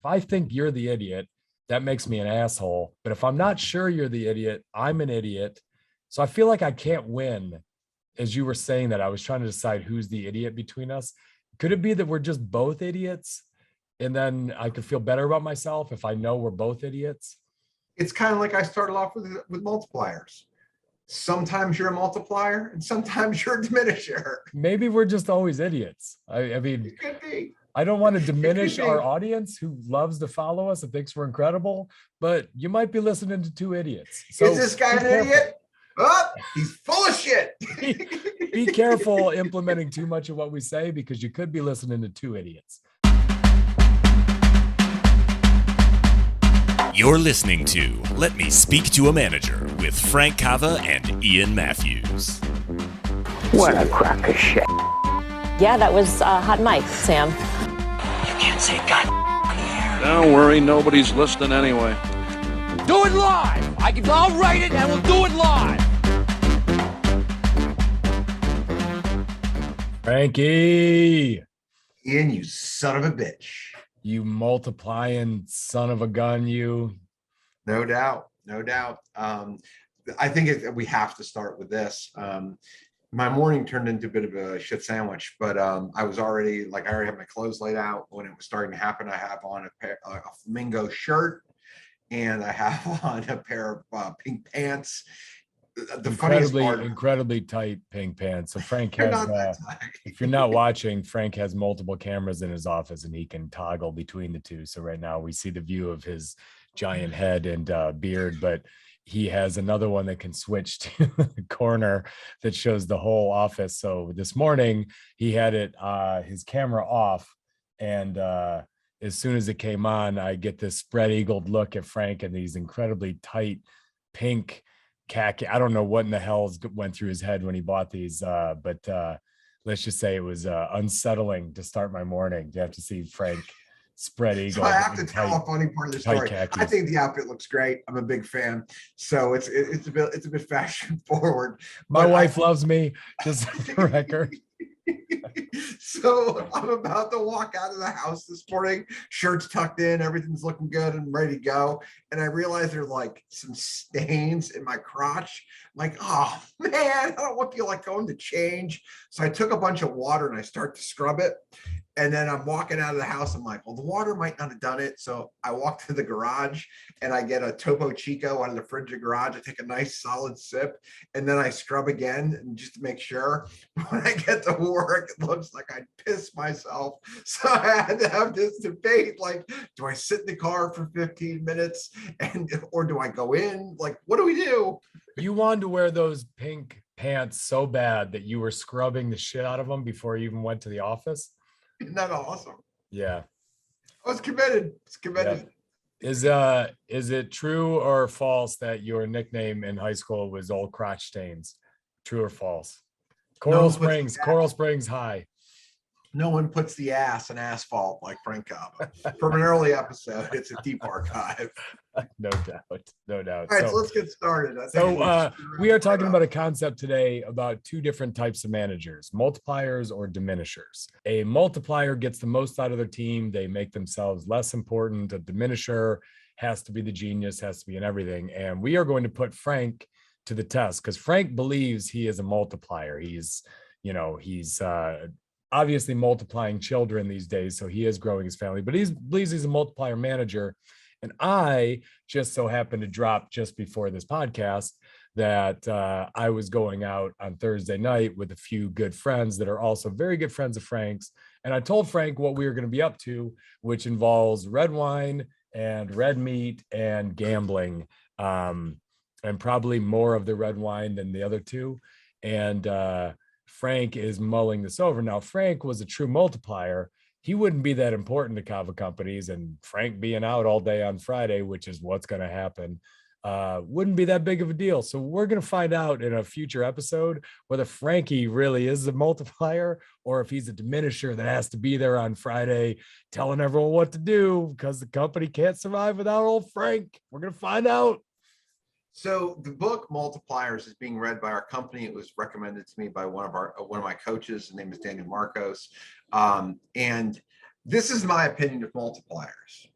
If I think you're the idiot, that makes me an asshole. But if I'm not sure you're the idiot, I'm an idiot. So I feel like I can't win. As you were saying that, I was trying to decide who's the idiot between us. Could it be that we're just both idiots? And then I could feel better about myself if I know we're both idiots. It's kind of like I started off with multipliers. Sometimes you're a multiplier and sometimes you're a diminisher. Maybe we're just always idiots. I mean, it could be. I don't want to diminish our audience who loves to follow us and thinks we're incredible, but you might be listening to two idiots. So is this guy an idiot? Oh, he's full of shit. Be careful implementing too much of what we say, because you could be listening to two idiots. You're listening to Let Me Speak to a Manager with Frank Cava and Ian Mathews. What a crock of shit. Yeah, that was hot mic, Sam. You can't say God on the air. Don't worry, nobody's listening anyway. Do it live! I'll write it and we'll do it live! Frankie! Ian, you son of a bitch. You multiplying son of a gun, you. No doubt. I think we have to start with this. My morning turned into a bit of a shit sandwich, but I already had my clothes laid out when it was starting to happen. I have on a flamingo shirt, and I have on a pair of pink pants. The incredibly tight pink pants. So Frank has, if you're not watching, Frank has multiple cameras in his office and he can toggle between the two. So right now we see the view of his giant head and beard, but he has another one that can switch to the corner that shows the whole office. So this morning he had his camera off, and as soon as it came on, I get this spread-eagled look at Frank and these incredibly tight pink khaki. I don't know what in the hell went through his head when he bought these, but let's just say it was unsettling to start my morning. You have to see Frank spread eagle. So I have to tell a funny part of the story. Khakis. I think the outfit looks great. I'm a big fan. So it's a bit fashion forward. My wife loves me, just for the record. So I'm about to walk out of the house this morning, shirt's tucked in, everything's looking good and ready to go. And I realize there's like some stains in my crotch. I'm like, oh man, I don't feel like going to change. So I took a bunch of water and I start to scrub it. And then I'm walking out of the house. I'm like, well, the water might not have done it. So I walk to the garage and I get a Topo Chico out of the fridge of the garage. I take a nice solid sip and then I scrub again, and just to make sure. When I get to work, it looks like I pissed myself. So I had to have this debate. Like, do I sit in the car for 15 minutes or do I go in? Like, what do we do? You wanted to wear those pink pants so bad that you were scrubbing the shit out of them before you even went to the office? Isn't that awesome? Yeah. I was committed. Yeah. Is it true or false that your nickname in high school was Old Crotch Stains? True or false? Coral Springs High. No one puts the ass in asphalt like Frank Cava. From an early episode, it's a deep archive. No doubt. All right, so let's get started. We are talking about a concept today about two different types of managers, multipliers or diminishers. A multiplier gets the most out of their team. They make themselves less important. A diminisher has to be the genius, has to be in everything. And we are going to put Frank to the test because Frank believes he is a multiplier. He's obviously multiplying children these days, so he is growing his family, but he believes he's a multiplier manager. And I just so happened to drop just before this podcast that I was going out on Thursday night with a few good friends that are also very good friends of Frank's. And I told Frank what we were going to be up to, which involves red wine and red meat and gambling, and probably more of the red wine than the other two. And Frank is mulling this over. Now, Frank was a true multiplier. He wouldn't be that important to Cava companies, and Frank being out all day on Friday, which is what's going to happen, wouldn't be that big of a deal. So we're going to find out in a future episode whether Frankie really is a multiplier or if he's a diminisher that has to be there on Friday telling everyone what to do because the company can't survive without old Frank. We're going to find out. So the book Multipliers is being read by our company. It was recommended to me by one of my coaches. His name is Daniel Marcos. And this is my opinion of multipliers.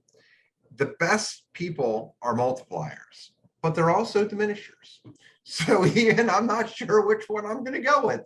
the best people are multipliers, but they're also diminishers. So Ian, I'm not sure which one I'm going to go with.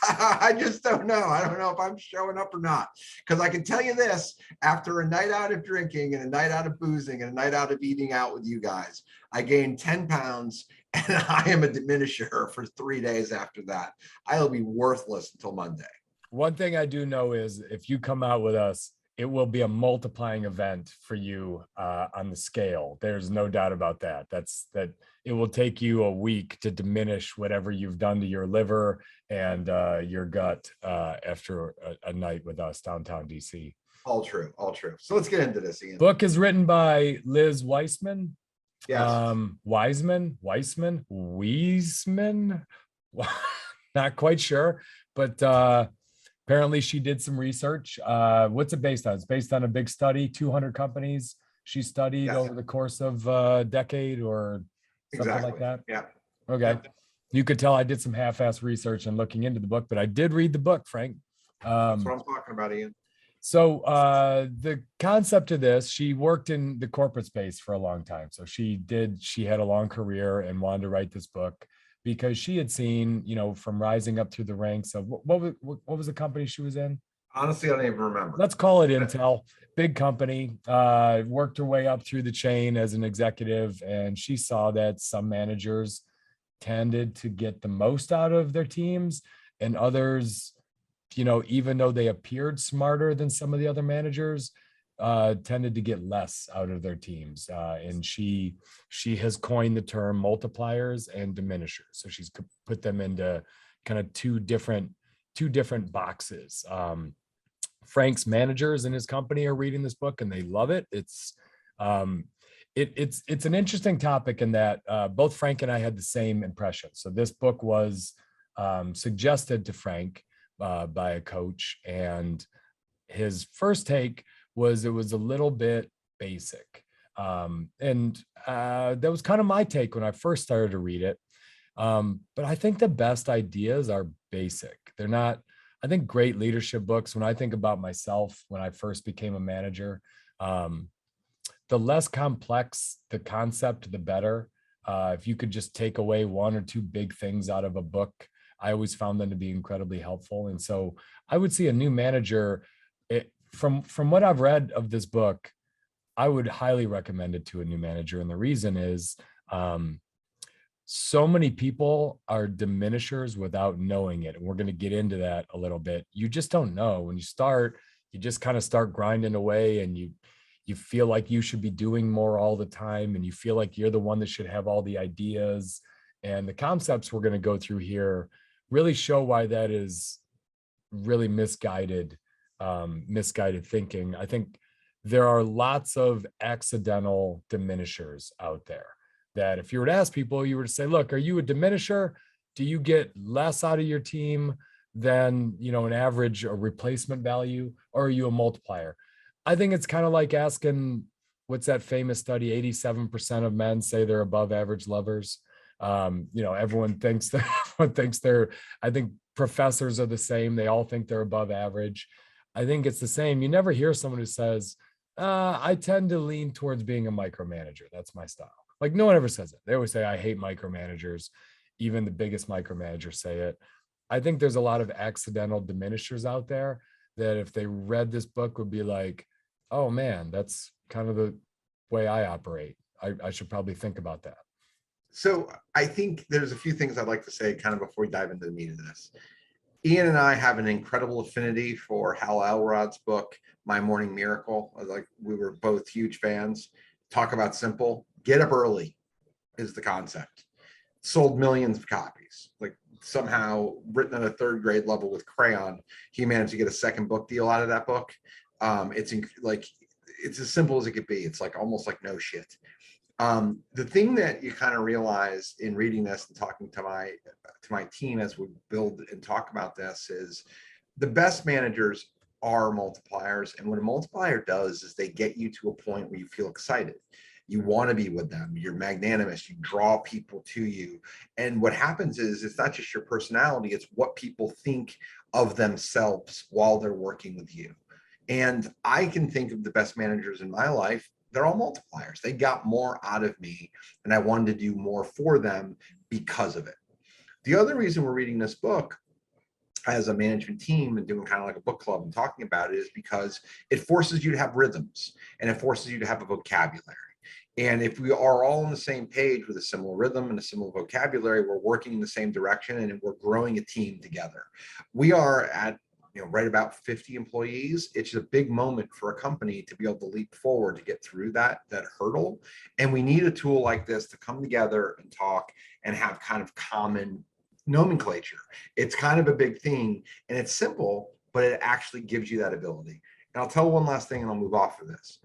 I just don't know. I don't know if I'm showing up or not. Because I can tell you this, after a night out of drinking and a night out of boozing and a night out of eating out with you guys, I gained 10 pounds and I am a diminisher for 3 days after that. I'll be worthless until Monday. One thing I do know is if you come out with us, it will be a multiplying event for you on the scale. There's no doubt about that. That it will take you a week to diminish whatever you've done to your liver and your gut after a night with us downtown DC. All true, all true. So let's get into this, Ian. Book is written by Liz Wiseman. Yes. Wiseman, not quite sure, but apparently she did some research. What's it based on? It's based on a big study, 200 companies she studied over the course of a decade or something like that. Yeah. Okay. Yep. You could tell I did some half-ass research and looking into the book, but I did read the book, Frank. That's what I'm talking about, Ian. So the concept of this, she worked in the corporate space for a long time. So she had a long career and wanted to write this book because she had seen, from rising up through the ranks of what was the company she was in? Honestly, I don't even remember. Let's call it Intel, big company, worked her way up through the chain as an executive. And she saw that some managers tended to get the most out of their teams and others, even though they appeared smarter than some of the other managers, tended to get less out of their teams. And she has coined the term multipliers and diminishers. So she's put them into kind of two different boxes. Frank's managers in his company are reading this book and they love it. It's an interesting topic in that both Frank and I had the same impression. So this book was suggested to Frank by a coach, and his first take was it was a little bit basic. And that was kind of my take when I first started to read it. But I think the best ideas are basic. They're not, I think great leadership books, when I think about myself, when I first became a manager, the less complex the concept, the better. If you could just take away one or two big things out of a book, I always found them to be incredibly helpful. And so I would see a new manager, from what I've read of this book, I would highly recommend it to a new manager. And the reason is so many people are diminishers without knowing it. And we're going to get into that a little bit. You just don't know. When you start, you just kind of start grinding away and you feel like you should be doing more all the time. And you feel like you're the one that should have all the ideas. And the concepts we're going to go through here really show why that is really misguided thinking. I think there are lots of accidental diminishers out there that if you were to ask people, you were to say, look, are you a diminisher? Do you get less out of your team than, an average or replacement value? Or are you a multiplier? I think it's kind of like asking, what's that famous study? 87% of men say they're above average lovers. Everyone thinks they're, I think professors are the same. They all think they're above average. I think it's the same. You never hear someone who says, I tend to lean towards being a micromanager. That's my style. Like no one ever says it. They always say, I hate micromanagers. Even the biggest micromanagers say it. I think there's a lot of accidental diminishers out there that if they read this book would be like, oh man, that's kind of the way I operate. I should probably think about that. So I think there's a few things I'd like to say kind of before we dive into the meat of this. Ian and I have an incredible affinity for Hal Elrod's book, My Morning Miracle. Like we were both huge fans. Talk about simple. Get up early is the concept. Sold millions of copies. Like somehow written at a third grade level with crayon, he managed to get a second book deal out of that book. It's as simple as it could be. It's like almost like no shit. The thing that you kind of realize in reading this and talking to my team as we build and talk about this is the best managers are multipliers. And what a multiplier does is they get you to a point where you feel excited. You want to be with them. You're magnanimous. You draw people to you. And what happens is it's not just your personality. It's what people think of themselves while they're working with you. And I can think of the best managers in my life they're all multipliers. They got more out of me, and I wanted to do more for them because of it. The other reason we're reading this book as a management team and doing kind of like a book club and talking about it is because it forces you to have rhythms, and it forces you to have a vocabulary. And if we are all on the same page with a similar rhythm and a similar vocabulary, we're working in the same direction and we're growing a team together. We are at, right about 50 employees. It's a big moment for a company to be able to leap forward to get through that hurdle. And we need a tool like this to come together and talk and have kind of common nomenclature. It's kind of a big thing, and it's simple, but it actually gives you that ability. And I'll tell one last thing and I'll move off of this.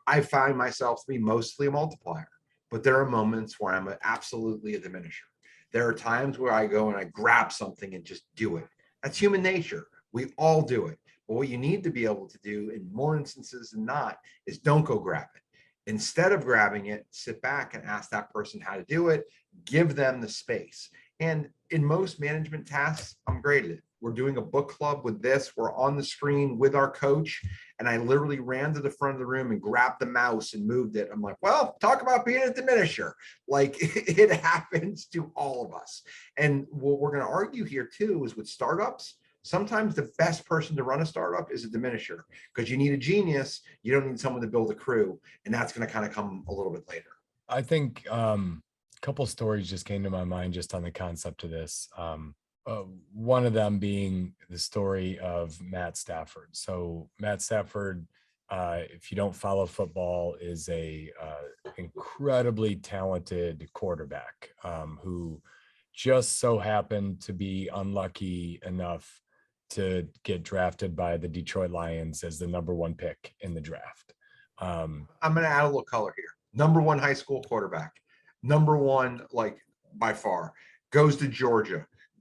I find myself to be mostly a multiplier, but there are moments where I'm absolutely a diminisher. There are times where I go and I grab something and just do it. That's human nature. We all do it. But what you need to be able to do in more instances than not is don't go grab it. Instead of grabbing it, sit back and ask that person how to do it, give them the space. And in most management tasks, I'm great at it. We're doing a book club with this. We're on the screen with our coach. And I literally ran to the front of the room and grabbed the mouse and moved it. I'm like, well, talk about being a diminisher. Like it happens to all of us. And what we're going to argue here too is with startups, sometimes the best person to run a startup is a diminisher, because you need a genius. You don't need someone to build a crew. And that's going to kind of come a little bit later. I think a couple of stories just came to my mind just on the concept of this. One of them being the story of Matt Stafford. So Matt Stafford, if you don't follow football, is a incredibly talented quarterback who just so happened to be unlucky enough to get drafted by the Detroit Lions as the #1 pick in the draft. I'm going to add a little color here. #1 high school quarterback, #1, like by far, goes to Georgia. He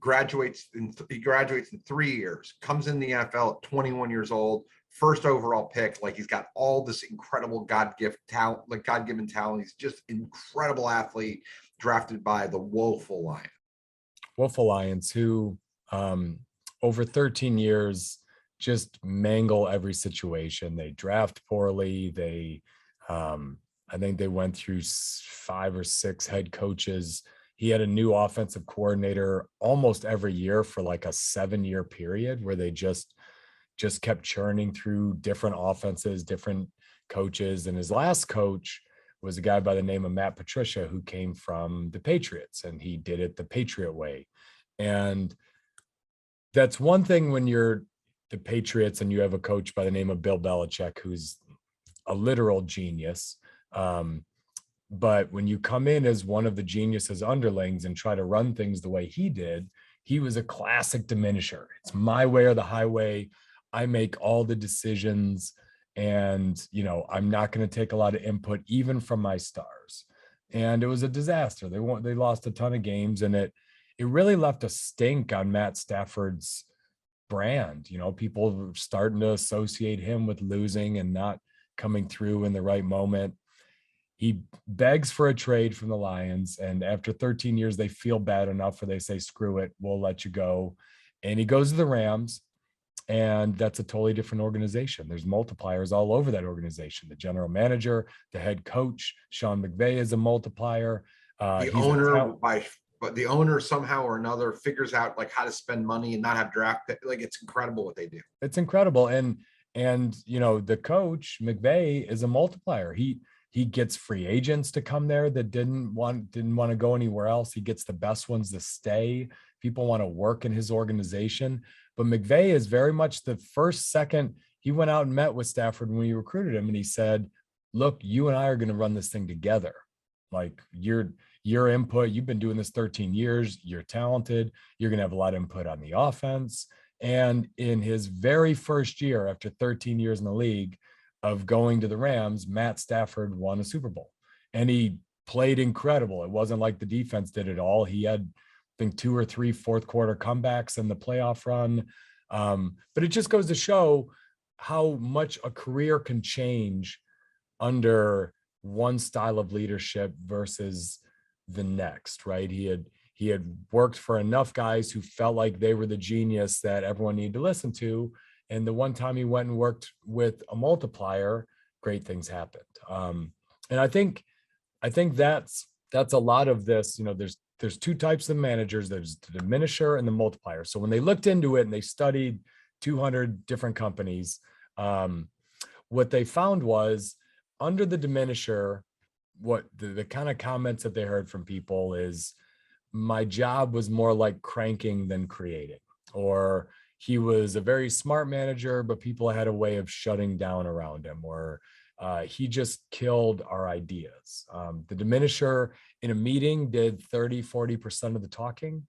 graduates in 3 years, comes in the NFL at 21 years old, first overall pick. Like he's got all this incredible God-given talent. He's just incredible athlete, drafted by the Woeful Lions. Woeful Lions, who over 13 years just mangle every situation. They draft poorly. They, I think they went through 5 or 6 head coaches. He had a new offensive coordinator almost every year for like a 7-year period where they just kept churning through different offenses, different coaches. And his last coach was a guy by the name of Matt Patricia, who came from the Patriots, and he did it the Patriot way. And that's one thing when you're the Patriots and you have a coach by the name of Bill Belichick, who's a literal genius. But when you come in as one of the genius's underlings and try to run things the way he did, he was a classic diminisher. It's my way or the highway. I make all the decisions, and, I'm not going to take a lot of input, even from my stars. And it was a disaster. They lost a ton of games, and it really left a stink on Matt Stafford's brand. People were starting to associate him with losing and not coming through in the right moment. He begs for a trade from the Lions, and after 13 years, they feel bad enough where they say, screw it, we'll let you go. And he goes to the Rams, and that's a totally different organization. There's multipliers all over that organization. The general manager, the head coach, Sean McVay, is a multiplier. The owner somehow or another figures out like how to spend money and not have draft pick. Like, it's incredible what they do. It's incredible. And the coach, McVay, is a multiplier. He gets free agents to come there that didn't want to go anywhere else. He gets the best ones to stay. People want to work in his organization. But McVay is very much the first second he went out and met with Stafford when we recruited him, and he said, look, you and I are going to run this thing together. Like, your input, you've been doing this 13 years. You're talented. You're going to have a lot of input on the offense. And in his very first year, after 13 years in the league of going to the Rams, Matt Stafford won a Super Bowl, and he played incredible. It wasn't like the defense did it all. He had, I think, 2 or 3 fourth quarter comebacks in the playoff run. But it just goes to show how much a career can change under one style of leadership versus the next, right? He had worked for enough guys who felt like they were the genius that everyone needed to listen to. And the one time he went and worked with a multiplier, great things happened. And I think that's a lot of this. There's two types of managers. There's the diminisher and the multiplier. So when they looked into it and they studied 200 different companies, what they found was under the diminisher, what the kind of comments that they heard from people is, my job was more like cranking than creating, or he was a very smart manager, but people had a way of shutting down around him, or he just killed our ideas. The diminisher in a meeting did 30-40% of the talking,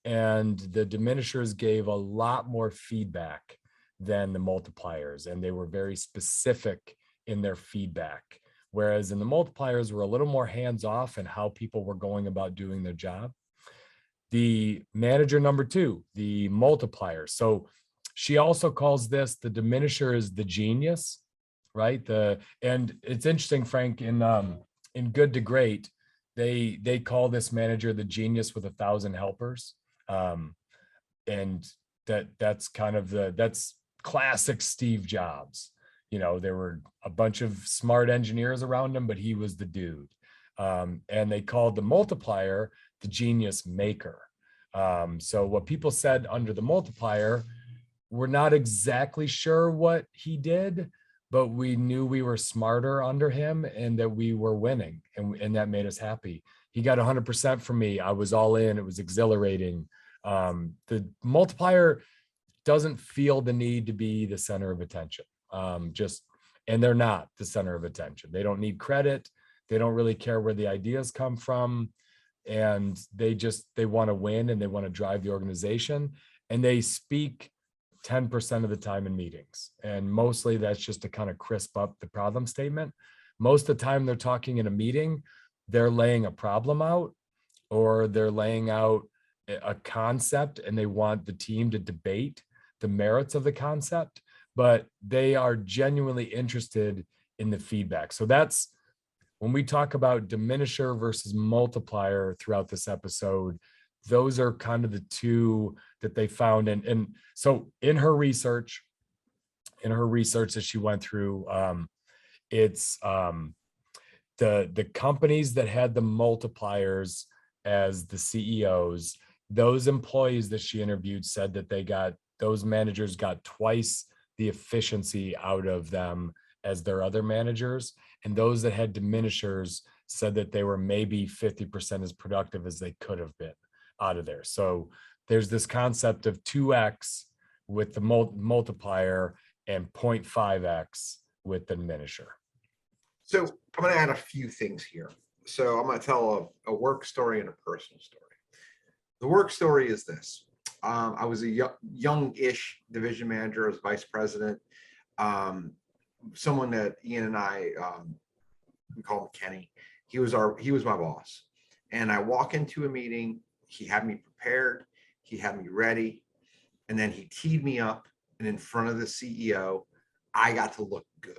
and the diminishers gave a lot more feedback than the multipliers, and they were very specific in their feedback. Whereas in the multipliers were a little more hands-off in how people were going about doing their job. The manager number 2, the multiplier. So she also calls this, the diminisher is the genius, right? And it's interesting, Frank, in Good to Great, they call this manager the genius with 1,000 helpers. And that's kind of that's classic Steve Jobs. There were a bunch of smart engineers around him, but he was the dude. And they called the multiplier the genius maker. So what people said under the multiplier, we're not exactly sure what he did, but we knew we were smarter under him and that we were winning, and that made us happy. He got 100% from me. I was all in. It was exhilarating. The multiplier doesn't feel the need to be the center of attention. And they're not the center of attention. They don't need credit. They don't really care where the ideas come from. And they want to win, and they want to drive the organization, and they speak 10% of the time in meetings. And mostly that's just to kind of crisp up the problem statement. Most of the time they're talking in a meeting, they're laying a problem out, or they're laying out a concept, and they want the team to debate the merits of the concept, but they are genuinely interested in the feedback. So that's when we talk about diminisher versus multiplier throughout this episode, those are kind of the two that they found. And so in her research that she went through, it's the companies that had the multipliers as the CEOs, those employees that she interviewed said that those managers got twice the efficiency out of them as their other managers. And those that had diminishers said that they were maybe 50% as productive as they could have been out of there. So there's this concept of 2x with the multiplier and 0.5x with the diminisher. So I'm going to add a few things here. So I'm going to tell a work story and a personal story. The work story is this. I was a young-ish division manager, as vice president. Someone that Ian and I, we call him Kenny. He was my boss. And I walk into a meeting, he had me prepared, he had me ready, and then he teed me up, and in front of the CEO, I got to look good.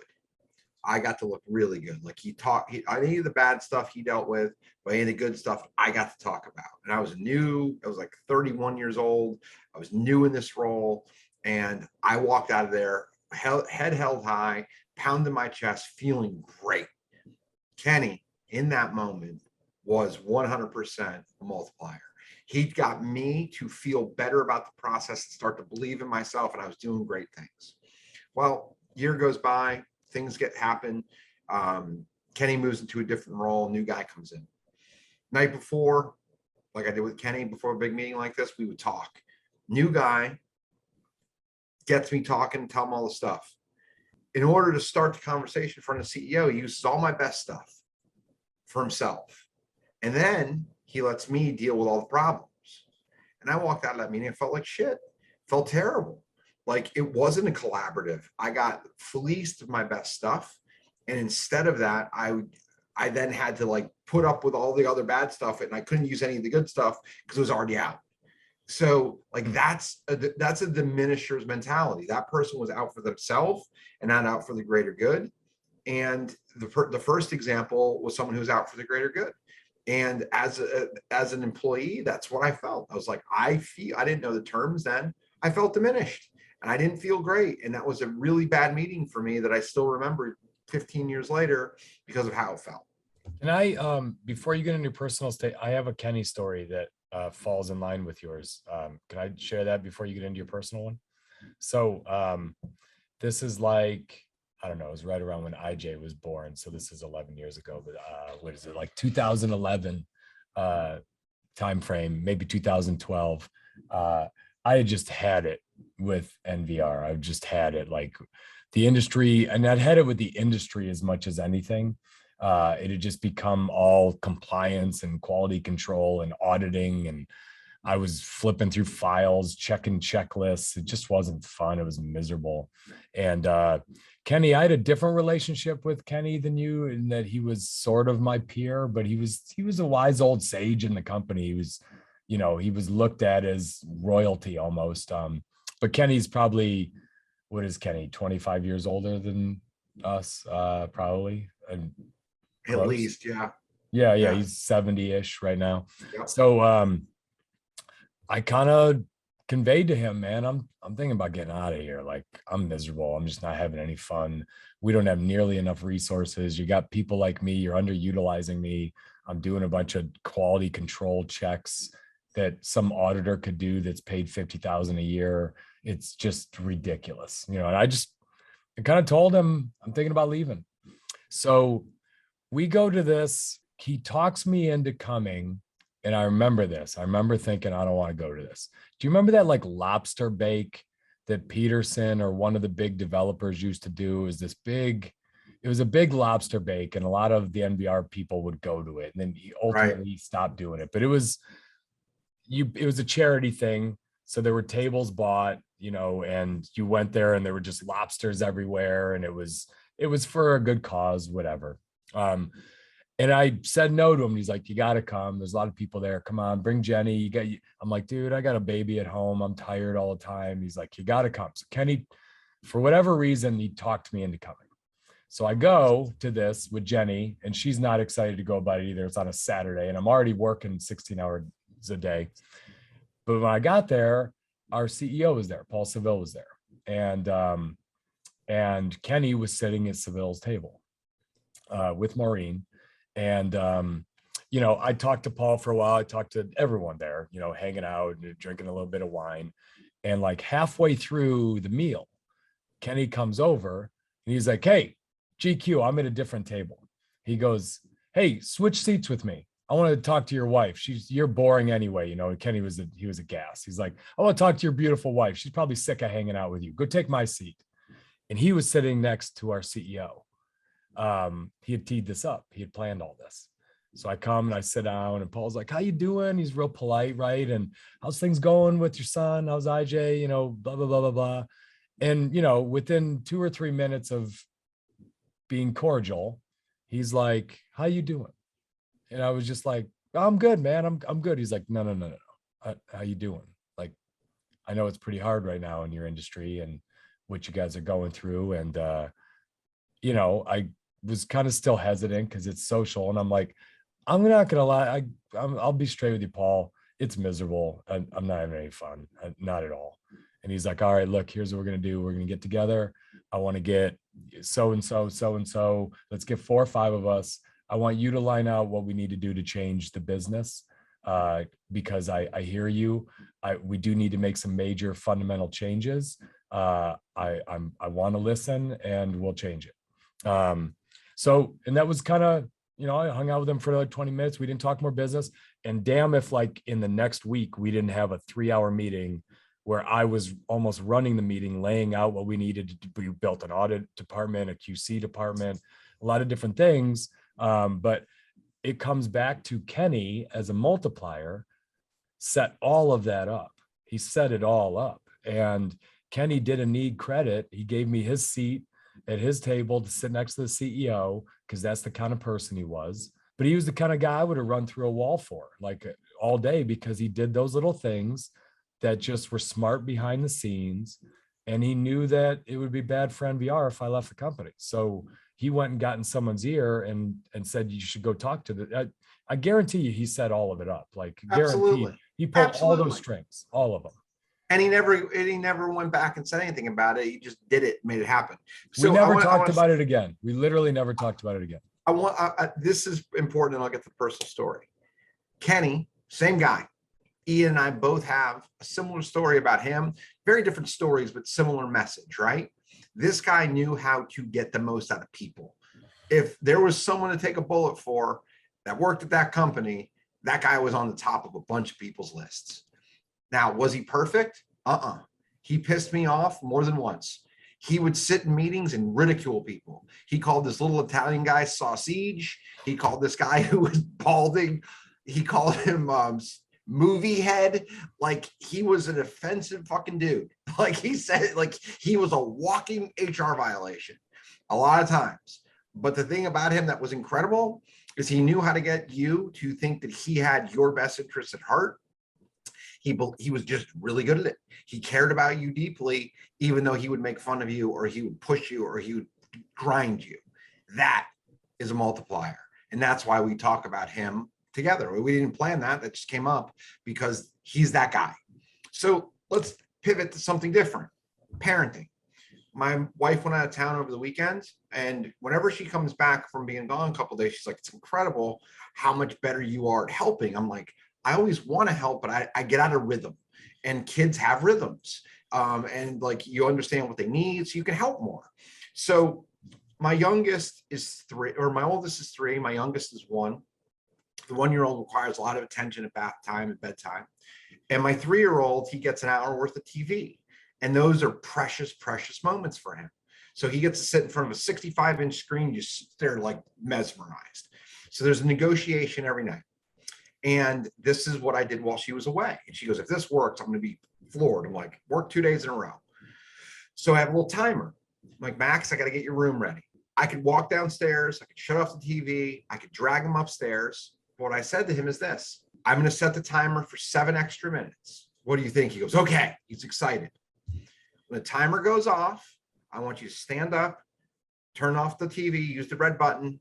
I got to look really good. Like any of the bad stuff he dealt with, but any of the good stuff I got to talk about. And I was like 31 years old. I was new in this role. And I walked out of there, head held high, pounding my chest, feeling great. Kenny, in that moment, was 100% a multiplier. He got me to feel better about the process and start to believe in myself, and I was doing great things. Well, year goes by, things happen. Kenny moves into a different role, new guy comes in. Night before, like I did with Kenny before a big meeting like this, we would talk. New guy gets me talking, tell him all the stuff. In order to start the conversation in front of the CEO, he uses all my best stuff for himself. And then he lets me deal with all the problems. And I walked out of that meeting and felt like shit, felt terrible. Like it wasn't a collaborative. I got fleeced of my best stuff. And instead of that, I then had to like put up with all the other bad stuff, and I couldn't use any of the good stuff because it was already out. So like that's a diminisher's mentality. That person was out for themselves and not out for the greater good. And the first example was someone who was out for the greater good. And as an employee, that's what I felt. I was like, I didn't know the terms then. I felt diminished and I didn't feel great. And that was a really bad meeting for me that I still remember 15 years later because of how it felt. And I, before you get into your personal state, I have a Kenny story that falls in line with yours. Can I share that before you get into your personal one? So this is like, I don't know, it was right around when IJ was born. So this is 11 years ago, but what is it, like 2011 time frame, maybe 2012. I had just had it with NVR. I've just had it, like the industry, and I'd had it with the industry as much as anything. It had just become all compliance and quality control and auditing, and I was flipping through files, checking checklists. It just wasn't fun. It was miserable. And Kenny, I had a different relationship with Kenny than you, in that he was sort of my peer, but he was a wise old sage in the company. He was, you know, he was looked at as royalty almost. But Kenny's probably, what is Kenny, 25 years older than us, probably? And At least, yeah. Yeah, he's 70-ish right now. Yep. So I kind of conveyed to him, man, I'm thinking about getting out of here. Like, I'm miserable. I'm just not having any fun. We don't have nearly enough resources. You got people like me, you're underutilizing me. I'm doing a bunch of quality control checks that some auditor could do that's paid $50,000 a year. It's just ridiculous, you know. And I kind of told him I'm thinking about leaving. So we go to this, he talks me into coming. And I remember this. I remember thinking, I don't want to go to this. Do you remember that like lobster bake that Peterson or one of the big developers used to do? It was a big lobster bake, and a lot of the NVR people would go to it. And then he ultimately stopped doing it. But it was a charity thing. So there were tables bought, you know, and you went there and there were just lobsters everywhere. And it was for a good cause, whatever. And I said no to him. He's like, you got to come. There's a lot of people there. Come on, bring Jenny. I'm like, dude, I got a baby at home. I'm tired all the time. He's like, you got to come. So Kenny, for whatever reason, he talked me into coming. So I go to this with Jenny, and she's not excited to go about it either. It's on a Saturday, and I'm already working 16 hours a day. But when I got there, our CEO was there. Paul Seville was there. And Kenny was sitting at Seville's table with Maureen. And, you know, I talked to Paul for a while. I talked to everyone there, you know, hanging out and drinking a little bit of wine. And like halfway through the meal, Kenny comes over and he's like, hey, GQ, I'm at a different table. He goes, hey, switch seats with me. I want to talk to your wife. You're boring anyway. You know, Kenny was a gas. He's like, I want to talk to your beautiful wife. She's probably sick of hanging out with you. Go take my seat. And he was sitting next to our CEO. He had teed this up. He had planned all this. So I come and I sit down, and Paul's like, how you doing? He's real polite, right? And how's things going with your son? How's IJ? You know, blah, blah, blah, blah, blah. And, you know, within 2 or 3 minutes of being cordial, he's like, how you doing? And I was just like, I'm good, man. I'm good. He's like, no. How you doing? Like, I know it's pretty hard right now in your industry and what you guys are going through. And, you know, I was kind of still hesitant because it's social. And I'm like, I'm not going to lie. I'll be straight with you, Paul. It's miserable. I'm not having any fun. Not at all. And he's like, all right, look, here's what we're going to do. We're going to get together. I want to get so-and-so. Let's get 4 or 5 of us. I want you to line out what we need to do to change the business. Because I hear you. We do need to make some major fundamental changes. I want to listen, and we'll change it. So, and that was kind of, you know, I hung out with him for like 20 minutes. We didn't talk more business, and damn if like in the next week, we didn't have a 3-hour meeting where I was almost running the meeting, laying out what we needed to do. We built an audit department, a QC department, a lot of different things. But it comes back to Kenny as a multiplier, set all of that up. He set it all up, and Kenny didn't need credit. He gave me his seat at his table to sit next to the CEO, because that's the kind of person he was. But he was the kind of guy I would have run through a wall for, like, all day, because he did those little things that just were smart behind the scenes. And he knew that it would be bad for NVR if I left the company. So he went and got in someone's ear and said, you should go talk to the, I guarantee you, he set all of it up. Like, guarantee he pulled all those strings, all of them. And he never went back and said anything about it. He just did it, made it happen. We never talked about it again. We literally never talked about it again. This is important, and I'll get to the personal story. Kenny, same guy. Ian and I both have a similar story about him. Very different stories, but similar message, right? This guy knew how to get the most out of people. If there was someone to take a bullet for that worked at that company, that guy was on the top of a bunch of people's lists. Now, was he perfect? He pissed me off more than once. He would sit in meetings and ridicule people. He called this little Italian guy sausage. He called this guy who was balding. He called him movie head. Like, he was an offensive fucking dude. Like, he said, like, he was a walking HR violation a lot of times. But the thing about him that was incredible is he knew how to get you to think that he had your best interests at heart. He was just really good at it. He cared about you deeply, even though he would make fun of you, or he would push you, or he would grind you. That is a multiplier. And that's why we talk about him together. We didn't plan that. That just came up because he's that guy. So let's pivot to something different. Parenting. My wife went out of town over the weekend, and whenever she comes back from being gone a couple of days, she's like, it's incredible how much better you are at helping. I'm like, I always want to help, but I get out of rhythm, and kids have rhythms. And like, you understand what they need, so you can help more. So my youngest is 3, or my oldest is 3. My youngest is 1. The 1-year-old requires a lot of attention at bath time and bedtime. And my 3-year-old, he gets an hour worth of TV. And those are precious, precious moments for him. So he gets to sit in front of a 65-inch screen, just there like mesmerized. So there's a negotiation every night. And this is what I did while she was away. And she goes, if this works, I'm going to be floored. I'm like, work 2 days in a row. So I have a little timer. I'm like, Max, I got to get your room ready. I could walk downstairs. I could shut off the TV. I could drag him upstairs. But what I said to him is this: I'm going to set the timer for 7 extra minutes. What do you think? He goes, okay. He's excited. When the timer goes off, I want you to stand up, turn off the TV, use the red button,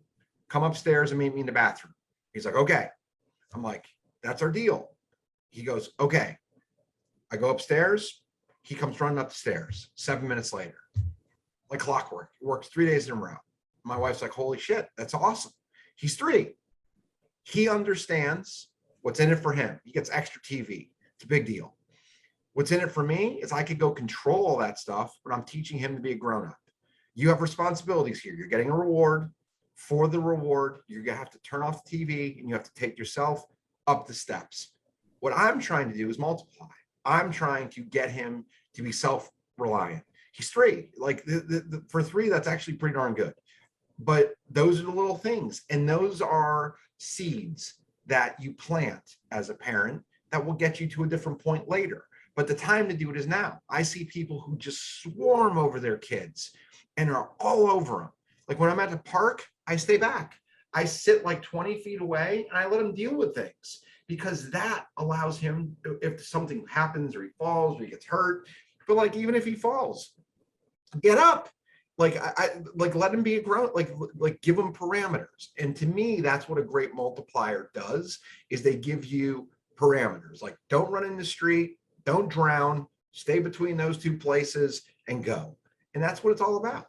come upstairs and meet me in the bathroom. He's like, okay. I'm like, that's our deal. He goes, okay. I go upstairs. He comes running up the stairs 7 minutes later. Like clockwork. It works 3 days in a row. My wife's like, holy shit, that's awesome. He's 3. He understands what's in it for him. He gets extra TV. It's a big deal. What's in it for me is I could go control all that stuff, but I'm teaching him to be a grown-up. You have responsibilities here. You're getting a reward. For the reward, you're going to have to turn off the TV, and you have to take yourself up the steps. What I'm trying to do is multiply. I'm trying to get him to be self-reliant. He's 3. Like for 3, that's actually pretty darn good. But those are the little things. And those are seeds that you plant as a parent that will get you to a different point later. But the time to do it is now. I see people who just swarm over their kids and are all over them. Like when I'm at the park, I stay back. I sit like 20 feet away and I let him deal with things, because that allows him, if something happens or he falls or he gets hurt, but like, even if he falls, get up. Like I like, let him be a grown, like give him parameters. And to me, that's what a great multiplier does, is they give you parameters. Like, don't run in the street, don't drown, stay between those 2 places and go. And that's what it's all about.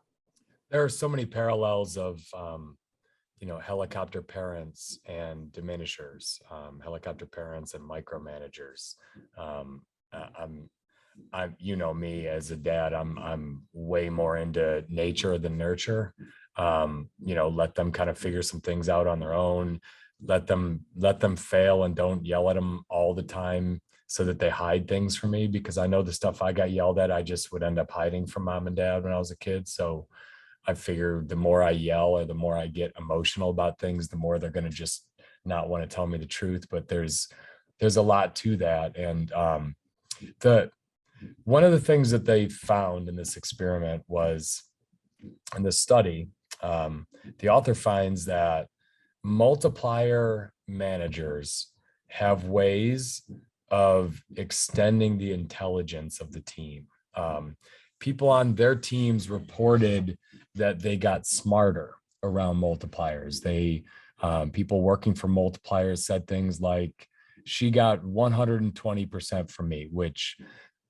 There are so many parallels of, helicopter parents and diminishers, helicopter parents and micromanagers. I'm, me as a dad, I'm way more into nature than nurture. Let them kind of figure some things out on their own. Let them fail, and don't yell at them all the time so that they hide things from me, because I know the stuff I got yelled at, I just would end up hiding from mom and dad when I was a kid. So I figure the more I yell, or the more I get emotional about things, the more they're going to just not want to tell me the truth. But there's a lot to that. And one of the things that they found in this experiment was, in this study, the author finds that multiplier managers have ways of extending the intelligence of the team. People on their teams reported that they got smarter around multipliers. People working for multipliers said things like, she got 120% from me, which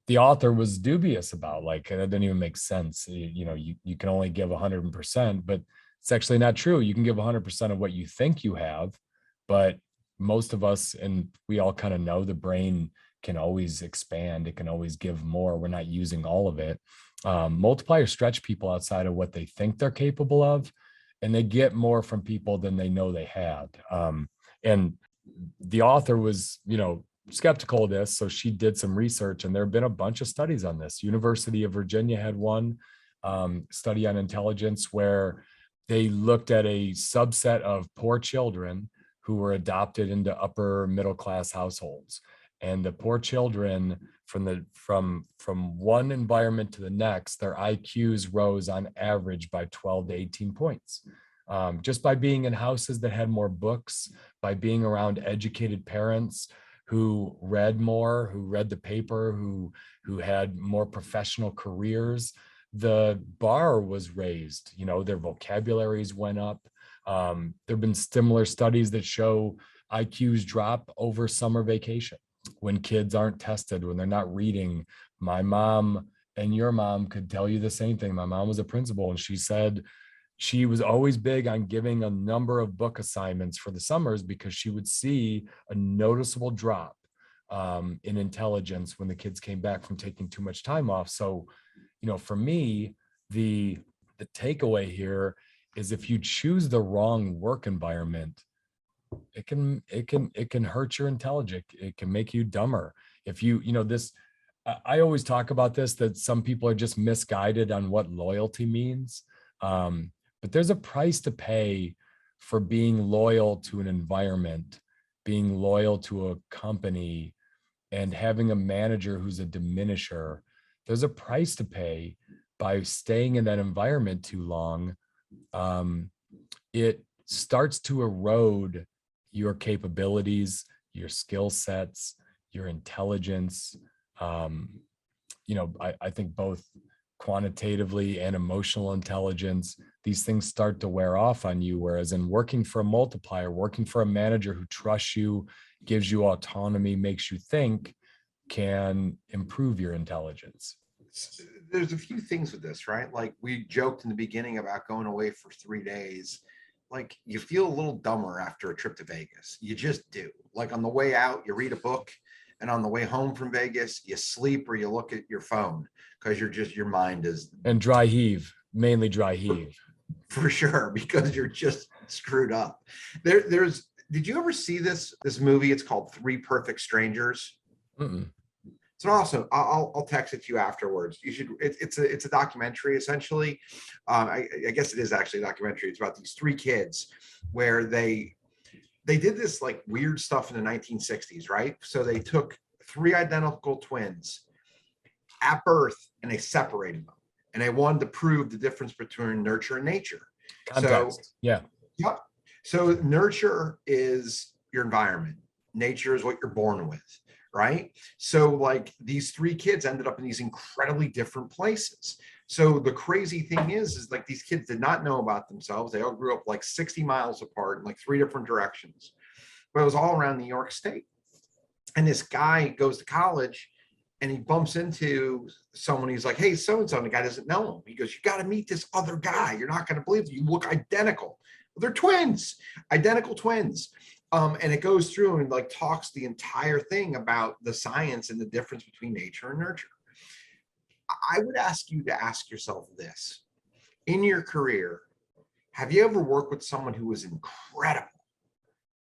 the author was dubious about. Like, that didn't even make sense. You can only give 100%, but it's actually not true. You can give 100% of what you think you have, but most of us, and we all kind of know, the brain can always expand. It can always give more. We're not using all of it. Multipliers stretch people outside of what they think they're capable of, and they get more from people than they know they had. And the author was, skeptical of this. So she did some research, and there have been a bunch of studies on this. University of Virginia had one study on intelligence where they looked at a subset of poor children who were adopted into upper middle class households. And the poor children, from one environment to the next, their IQs rose on average by 12 to 18 points. Just by being in houses that had more books, by being around educated parents who read more, who read the paper, who had more professional careers, the bar was raised. Their vocabularies went up. There have been similar studies that show IQs drop over summer vacation when kids aren't tested, when they're not reading. My mom and your mom could tell you the same thing. My mom was a principal, and she said she was always big on giving a number of book assignments for the summers because she would see a noticeable drop in intelligence when the kids came back from taking too much time off. So, for me, the takeaway here is, if you choose the wrong work environment, it can hurt your intelligence. It can make you dumber. If I always talk about this, that some people are just misguided on what loyalty means. But there's a price to pay for being loyal to an environment, being loyal to a company, and having a manager who's a diminisher. There's a price to pay by staying in that environment too long. It starts to erode your capabilities, your skill sets, your intelligence. I think both quantitatively and emotional intelligence, these things start to wear off on you. Whereas in working for a multiplier, working for a manager who trusts you, gives you autonomy, makes you think, can improve your intelligence. There's a few things with this, right? Like, we joked in the beginning about going away for 3 days. Like, you feel a little dumber after a trip to Vegas. You just do. Like, on the way out, you read a book, and on the way home from Vegas, you sleep or you look at your phone because your mind is. And dry heave, mainly dry heave. For sure, because you're just screwed up. Did you ever see this movie? It's called Three Perfect Strangers. Mm-mm. So also, I'll text it to you afterwards. You should. It's a documentary essentially. I guess it is actually a documentary. It's about these 3 kids where they did this like weird stuff in the 1960s, right? So they took 3 identical twins at birth and they separated them, and they wanted to prove the difference between nurture and nature. Context. So, yeah. Yep. So nurture is your environment. Nature is what you're born with. Right. So like, these 3 kids ended up in these incredibly different places. So the crazy thing is like, these kids did not know about themselves. They all grew up like 60 miles apart in like 3 different directions, but it was all around New York State. And this guy goes to college and he bumps into someone. He's like, hey, so-and-so, and the guy doesn't know him. He goes, you got to meet this other guy. You're not going to believe it. You look identical. Well, they're twins, identical twins. And it goes through and like talks the entire thing about the science and the difference between nature and nurture. I would ask you to ask yourself this. In your career, have you ever worked with someone who was incredible,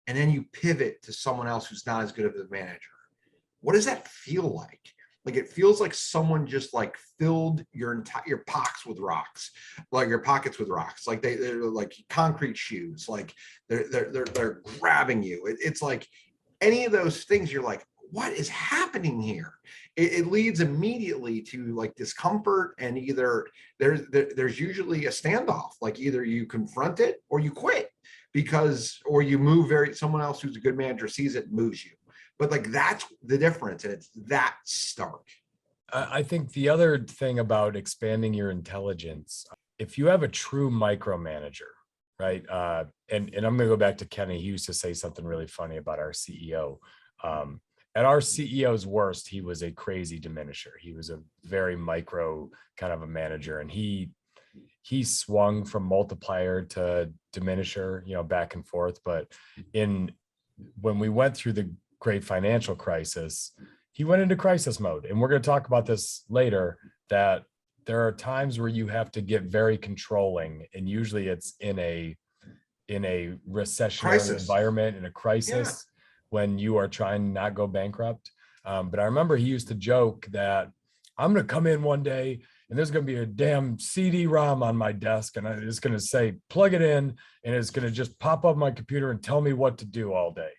and then you pivot to someone else who's not as good of a manager? What does that feel like? Like, it feels like someone just like filled your pockets with rocks, like your pockets with rocks. Like they're like concrete shoes. Like they're grabbing you. It's like any of those things. You're like, what is happening here? It leads immediately to like discomfort, and either there's usually a standoff. Like, either you confront it or you quit, or you move someone else who's a good manager sees it and moves you. But like, that's the difference, and it's that stark. I think the other thing about expanding your intelligence, if you have a true micromanager, right? And I'm going to go back to Kenny. He used to say something really funny about our CEO. at our CEO's worst, he was a crazy diminisher. He was a very micro kind of a manager, and he swung from multiplier to diminisher, back and forth. But when we went through the great financial crisis, he went into crisis mode. And we're going to talk about this later, that there are times where you have to get very controlling, and usually it's in a recessionary environment, in a crisis, when you are trying to not go bankrupt. But I remember he used to joke that I'm going to come in one day and there's going to be a damn CD-ROM on my desk, and it's going to say, plug it in, and it's going to just pop up my computer and tell me what to do all day.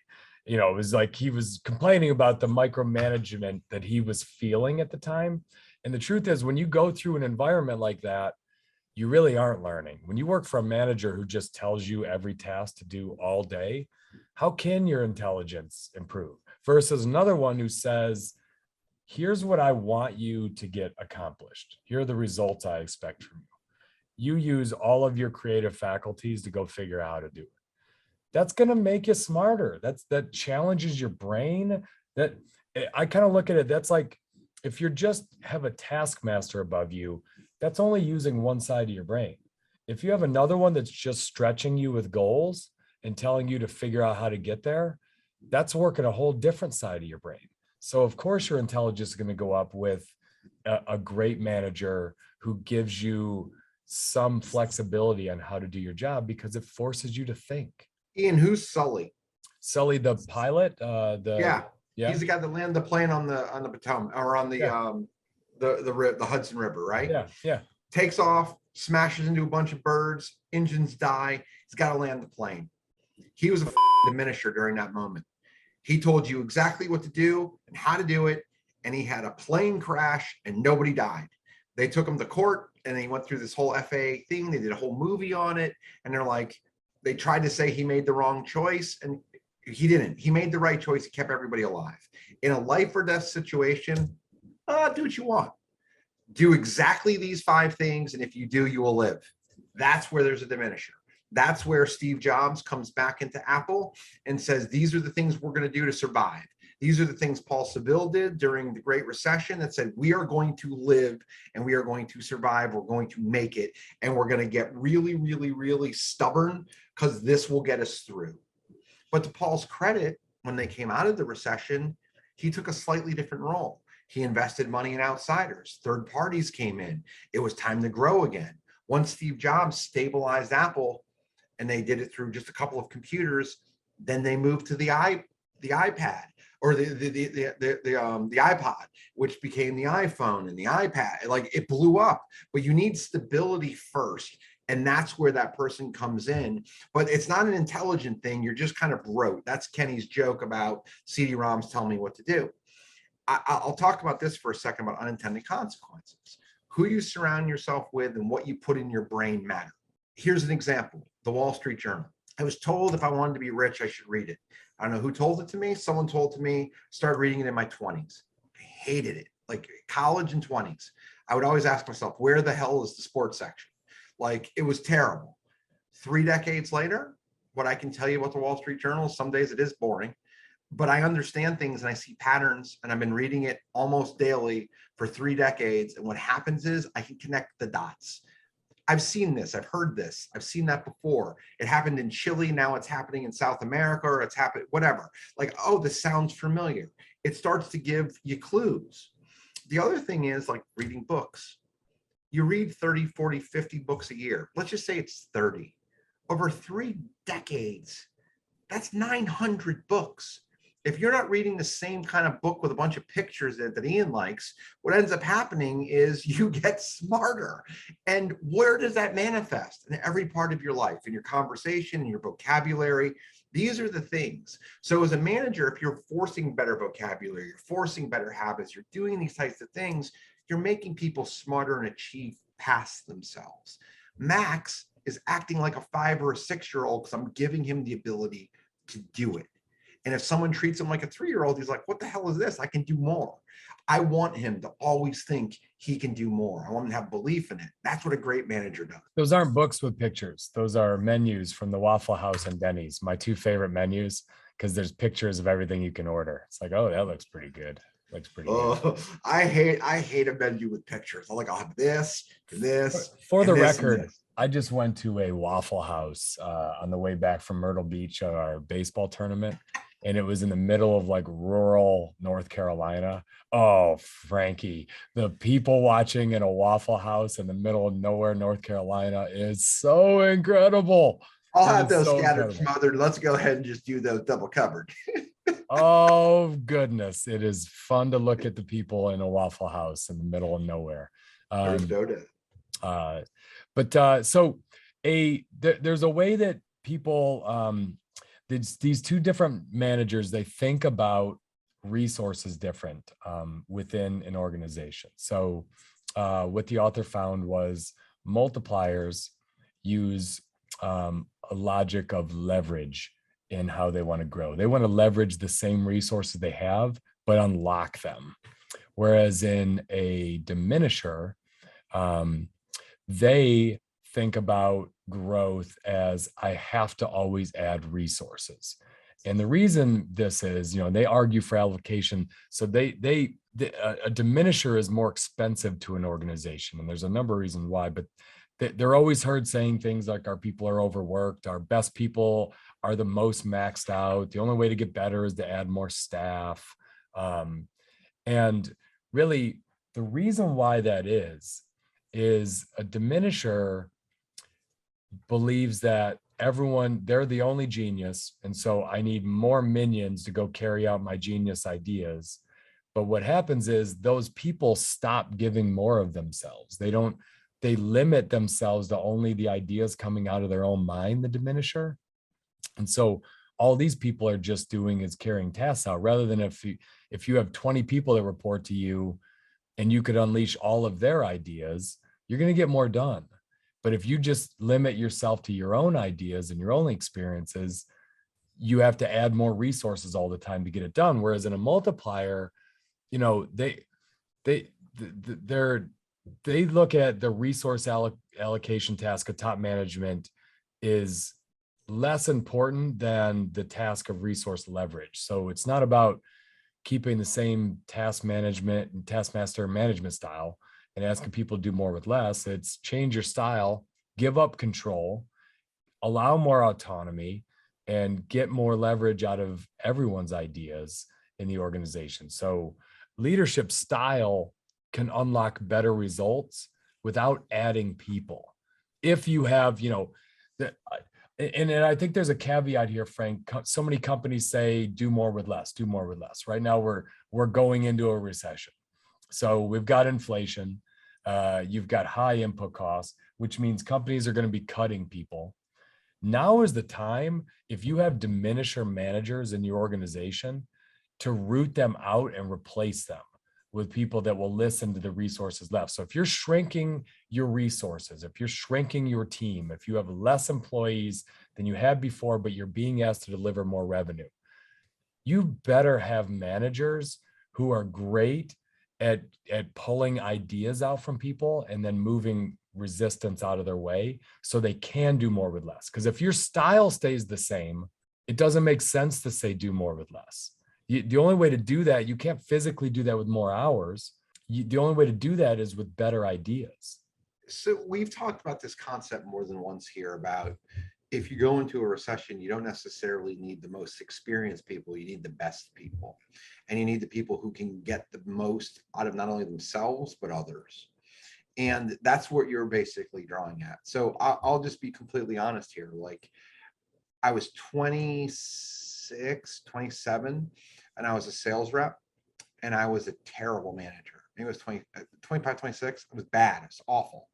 It was like he was complaining about the micromanagement that he was feeling at the time. And the truth is, when you go through an environment like that, you really aren't learning. When you work for a manager who just tells you every task to do all day, how can your intelligence improve? Versus another one who says, here's what I want you to get accomplished. Here are the results I expect from you. You use all of your creative faculties to go figure out how to do it. That's going to make you smarter. That challenges your brain. That I kind of look at it, that's like, if you just have a taskmaster above you, that's only using one side of your brain. If you have another one that's just stretching you with goals and telling you to figure out how to get there, that's working a whole different side of your brain. So of course your intelligence is going to go up with a great manager who gives you some flexibility on how to do your job, because it forces you to think. Ian, who's Sully? Sully, the pilot, Yeah. He's the guy that landed the plane on the Potomac, or on the Hudson River, right? Yeah. Takes off, smashes into a bunch of birds, engines die. He's got to land the plane. He was a diminisher during that moment. He told you exactly what to do and how to do it, and he had a plane crash and nobody died. They took him to court, and he went through this whole FAA thing. They did a whole movie on it, and they're like, they tried to say he made the wrong choice, and he didn't. He made the right choice. He kept everybody alive. In a life or death situation, do what you want. Do exactly these 5 things, and if you do, you will live. That's where there's a diminisher. That's where Steve Jobs comes back into Apple and says, these are the things we're going to do to survive. These are the things Paul Seville did during the Great Recession that said, we are going to live and we are going to survive. We're going to make it. And we're going to get really, really, really stubborn, because this will get us through. But to Paul's credit, when they came out of the recession, he took a slightly different role. He invested money in outsiders. Third parties came in. It was time to grow again. Once Steve Jobs stabilized Apple, and they did it through just a couple of computers, then they moved to the iPad, or the iPod, which became the iPhone and the iPad. Like, it blew up. But you need stability first, and that's where that person comes in. But it's not an intelligent thing. You're just kind of rote. That's Kenny's joke about CD-ROMs telling me what to do. I'll talk about this for a second, about unintended consequences. Who you surround yourself with and what you put in your brain matter. Here's an example, the Wall Street Journal. I was told if I wanted to be rich, I should read it. I don't know who told it to me. Someone told it to me. Started reading it in my 20s. I hated it. Like, college and 20s. I would always ask myself, where the hell is the sports section? Like, it was terrible. 3 decades later, what I can tell you about the Wall Street Journal, some days it is boring, but I understand things and I see patterns, and I've been reading it almost daily for 3 decades. And what happens is I can connect the dots. I've seen this, I've heard this, I've seen that before. It happened in Chile, now it's happening in South America, or it's happened, whatever. Like, oh, this sounds familiar. It starts to give you clues. The other thing is, like, reading books. You read 30, 40, 50 books a year. Let's just say it's 30. Over 3 decades, that's 900 books. If you're not reading the same kind of book with a bunch of pictures that Ian likes, what ends up happening is you get smarter. And where does that manifest? In every part of your life, in your conversation, in your vocabulary. These are the things. So as a manager, if you're forcing better vocabulary, you're forcing better habits, you're doing these types of things, you're making people smarter and achieve past themselves. Max is acting like a 5 or a 6-year-old because I'm giving him the ability to do it. And if someone treats him like a 3-year-old, he's like, what the hell is this? I can do more. I want him to always think he can do more. I want him to have belief in it. That's what a great manager does. Those aren't books with pictures. Those are menus from the Waffle House and Denny's, my 2 favorite menus, because there's pictures of everything you can order. It's like, oh, that looks pretty good. Looks pretty good. I hate a menu with pictures. I'm like, I'll have this, this. For the this, record, I just went to a Waffle House on the way back from Myrtle Beach, our baseball tournament. And it was in the middle of like rural North Carolina. Oh, Frankie, the people watching in a Waffle House in the middle of nowhere, North Carolina is so incredible. I'll have those scattered smothered. Let's go ahead and just do those double covered. Oh, goodness. It is fun to look at the people in a Waffle House in the middle of nowhere. There's no doubt. So there's a way that people, these 2 different managers, they think about resources different within an organization. So what the author found was multipliers use a logic of leverage in how they want to grow. They want to leverage the same resources they have, but unlock them. Whereas in a diminisher, they think about growth as I have to always add resources. And the reason this is, they argue for allocation. So a diminisher is more expensive to an organization. And there's a number of reasons why, but they're always heard saying things like our people are overworked, our best people are the most maxed out. The only way to get better is to add more staff. And really the reason why that is a diminisher believes that they're the only genius. And so I need more minions to go carry out my genius ideas. But what happens is those people stop giving more of themselves. They limit themselves to only the ideas coming out of their own mind, the diminisher. And so all these people are just doing is carrying tasks out, rather than if you have 20 people that report to you and you could unleash all of their ideas, you're going to get more done. But if you just limit yourself to your own ideas and your own experiences, you have to add more resources all the time to get it done. Whereas in a multiplier, they look at the resource allocation task of top management is less important than the task of resource leverage. So it's not about keeping the same taskmaster management style and asking people to do more with less. It's change your style, give up control, allow more autonomy, and get more leverage out of everyone's ideas in the organization. So leadership style can unlock better results without adding people. If you have, and I think there's a caveat here, Frank. So many companies say do more with less, do more with less. Right now we're going into a recession. So we've got inflation, you've got high input costs, which means companies are going to be cutting people. Now is the time, if you have diminisher managers in your organization, to root them out and replace them with people that will listen to the resources left. So if you're shrinking your resources, if you're shrinking your team, if you have less employees than you had before, but you're being asked to deliver more revenue, you better have managers who are great at pulling ideas out from people and then moving resistance out of their way so they can do more with less. Because if your style stays the same, it doesn't make sense to say do more with less. The only way to do that, you can't physically do that with more hours. The only way to do that is with better ideas. So we've talked about this concept more than once here about if you go into a recession, you don't necessarily need the most experienced people, you need the best people. And you need the people who can get the most out of not only themselves, but others. And that's what you're basically drawing at. So I'll just be completely honest here. Like I was 26, 27, and I was a sales rep, and I was a terrible manager. Maybe it was 25, 26. It was bad. It was awful.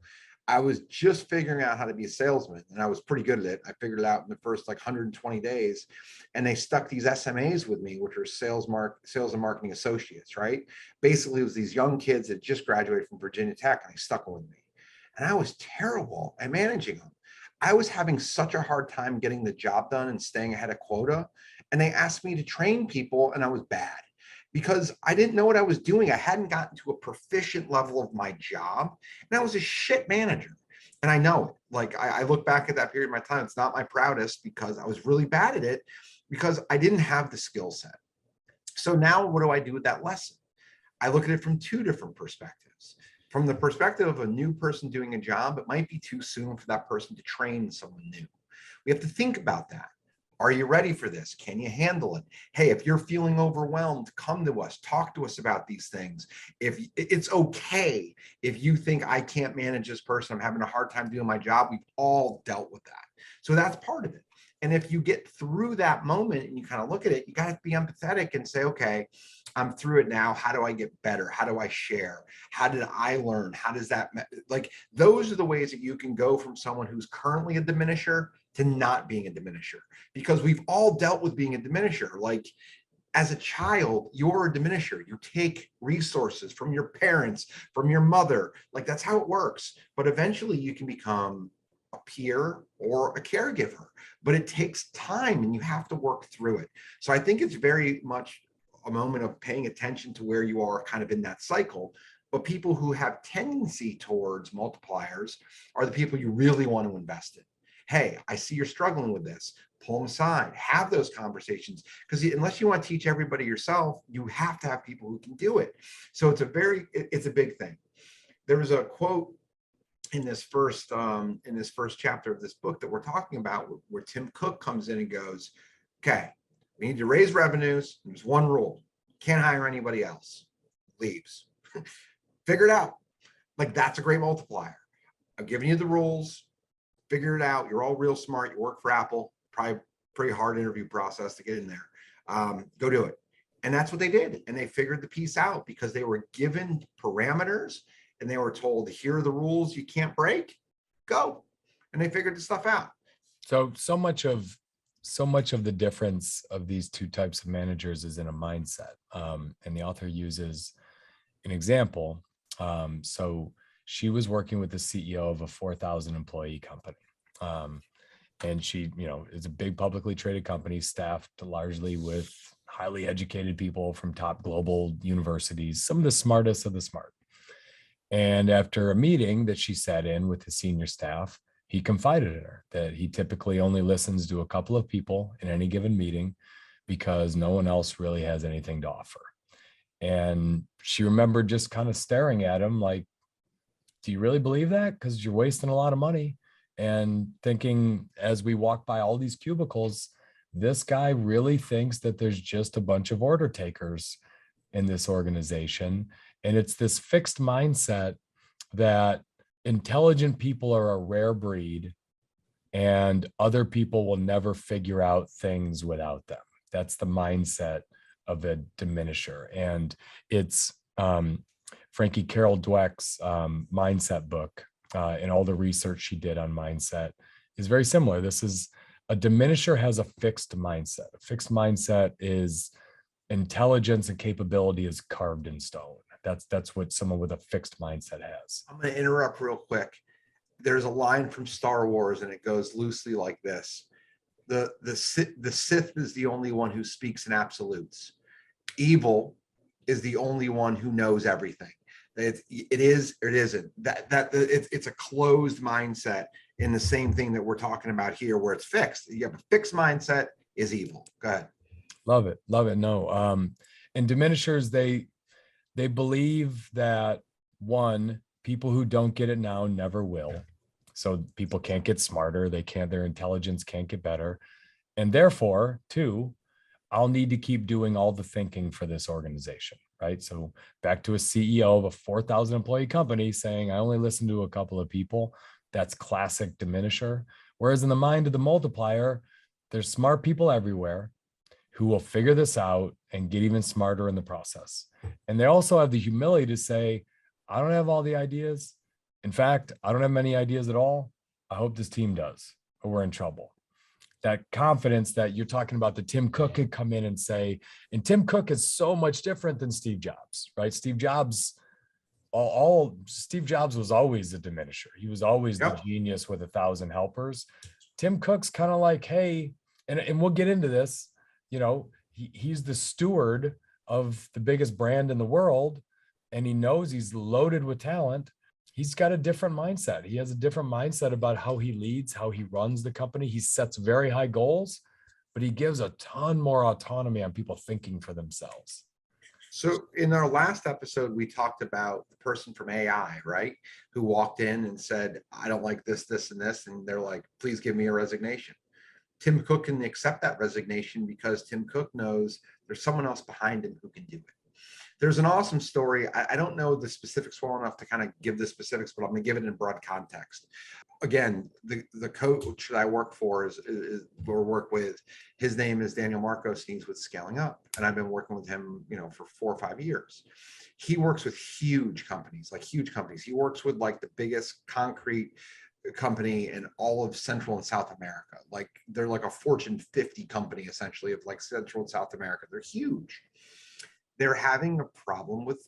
I was just figuring out how to be a salesman, and I was pretty good at it. I figured it out in the first like 120 days, and they stuck these SMAs with me, which are sales and marketing associates, right? Basically, it was these young kids that just graduated from Virginia Tech, and they stuck them with me. And I was terrible at managing them. I was having such a hard time getting the job done and staying ahead of quota. and they asked me to train people, and I was bad because I didn't know what I was doing. I hadn't gotten to a proficient level of my job, and I was a shit manager. And I know it. Like I look back at that period of my time, it's not my proudest because I was really bad at it because I didn't have the skill set. So now what do I do with that lesson? I look at it from two different perspectives. From the perspective of a new person doing a job, it might be too soon for that person to train someone new. We have to think about that. Are you ready for this? Can you handle it? Hey, if you're feeling overwhelmed, come to us, talk to us about these things. If it's okay if you think I can't manage this person, I'm having a hard time doing my job. We've all dealt with that. So that's part of it. And if you get through that moment and you kind of look at it, you got to be empathetic and say, okay, I'm through it now. How do I get better? How do I share? How did I learn? How does that, like, those are the ways that you can go from someone who's currently a diminisher to not being a diminisher, because we've all dealt with being a diminisher. Like as a child, you're a diminisher. You take resources from your parents, from your mother, like that's how it works. But eventually you can become a peer or a caregiver, but it takes time and you have to work through it. So I think it's very much a moment of paying attention to where you are kind of in that cycle. But people who have tendency towards multipliers are the people you really want to invest in. Hey, I see you're struggling with this. Pull them aside, have those conversations, because unless you want to teach everybody yourself, you have to have people who can do it. So it's a big thing. There was a quote in this first chapter of this book that we're talking about where Tim Cook comes in and goes, okay, we need to raise revenues. There's one rule: can't hire anybody else. Leaves. Figure it out. Like that's a great multiplier. I'm giving you the rules. Figure it out. You're all real smart. You work for Apple. Probably pretty hard interview process to get in there. Go do it. And that's what they did. And they figured the piece out because they were given parameters and they were told, here are the rules you can't break. Go. And they figured the stuff out. So much of the difference of these two types of managers is in a mindset. And the author uses an example. So she was working with the CEO of a 4,000 employee company. And she, is a big publicly traded company staffed largely with highly educated people from top global universities, some of the smartest of the smart. And after a meeting that she sat in with the senior staff, he confided in her that he typically only listens to a couple of people in any given meeting because no one else really has anything to offer. And she remembered just kind of staring at him like, do you really believe that? Because you're wasting a lot of money. And thinking, as we walk by all these cubicles, this guy really thinks that there's just a bunch of order takers in this organization. And it's this fixed mindset that intelligent people are a rare breed and other people will never figure out things without them. That's the mindset of a diminisher. And it's Frankie Carol Dweck's mindset book and all the research she did on mindset is very similar. This is a diminisher has a fixed mindset. A fixed mindset is intelligence and capability is carved in stone. That's what someone with a fixed mindset has. I'm going to interrupt real quick. There's a line from Star Wars and it goes loosely like this. The Sith is the only one who speaks in absolutes. Evil is the only one who knows everything. It is or it isn't. It's a closed mindset in the same thing that we're talking about here, where it's fixed. You have a fixed mindset is evil. Go ahead. Love it. No. And diminishers, they believe that one, people who don't get it now never will. So people can't get smarter. Their intelligence can't get better. And therefore, two, I'll need to keep doing all the thinking for this organization, right? So back to a CEO of a 4,000 employee company saying, I only listen to a couple of people. That's classic diminisher. Whereas in the mind of the multiplier, there's smart people everywhere who will figure this out and get even smarter in the process. And they also have the humility to say, I don't have all the ideas. In fact, I don't have many ideas at all. I hope this team does, or we're in trouble. That confidence that you're talking about, that Tim Cook could come in and say, and Tim Cook is so much different than Steve Jobs, right? Steve Jobs was always a diminisher. He was always the genius with 1,000 helpers. Tim Cook's kind of like, hey, and we'll get into this. he's the steward of the biggest brand in the world, and he knows he's loaded with talent. He's got a different mindset. He has a different mindset about how he leads, how he runs the company. He sets very high goals, but he gives a ton more autonomy on people thinking for themselves. So in our last episode, we talked about the person from AI, right? Who walked in and said, I don't like this, this, and this. And they're like, please give me a resignation. Tim Cook can accept that resignation because Tim Cook knows there's someone else behind him who can do it. There's an awesome story. I don't know the specifics well enough to kind of give the specifics, but I'm going to give it in broad context. Again, the coach that I work for or work with, his name is Daniel Marcos, and he's with Scaling Up. And I've been working with him, for 4 or 5 years. He works with huge companies. He works with like the biggest concrete company in all of Central and South America. Like they're like a Fortune 50 company, essentially, of like Central and South America. They're huge. They're having a problem with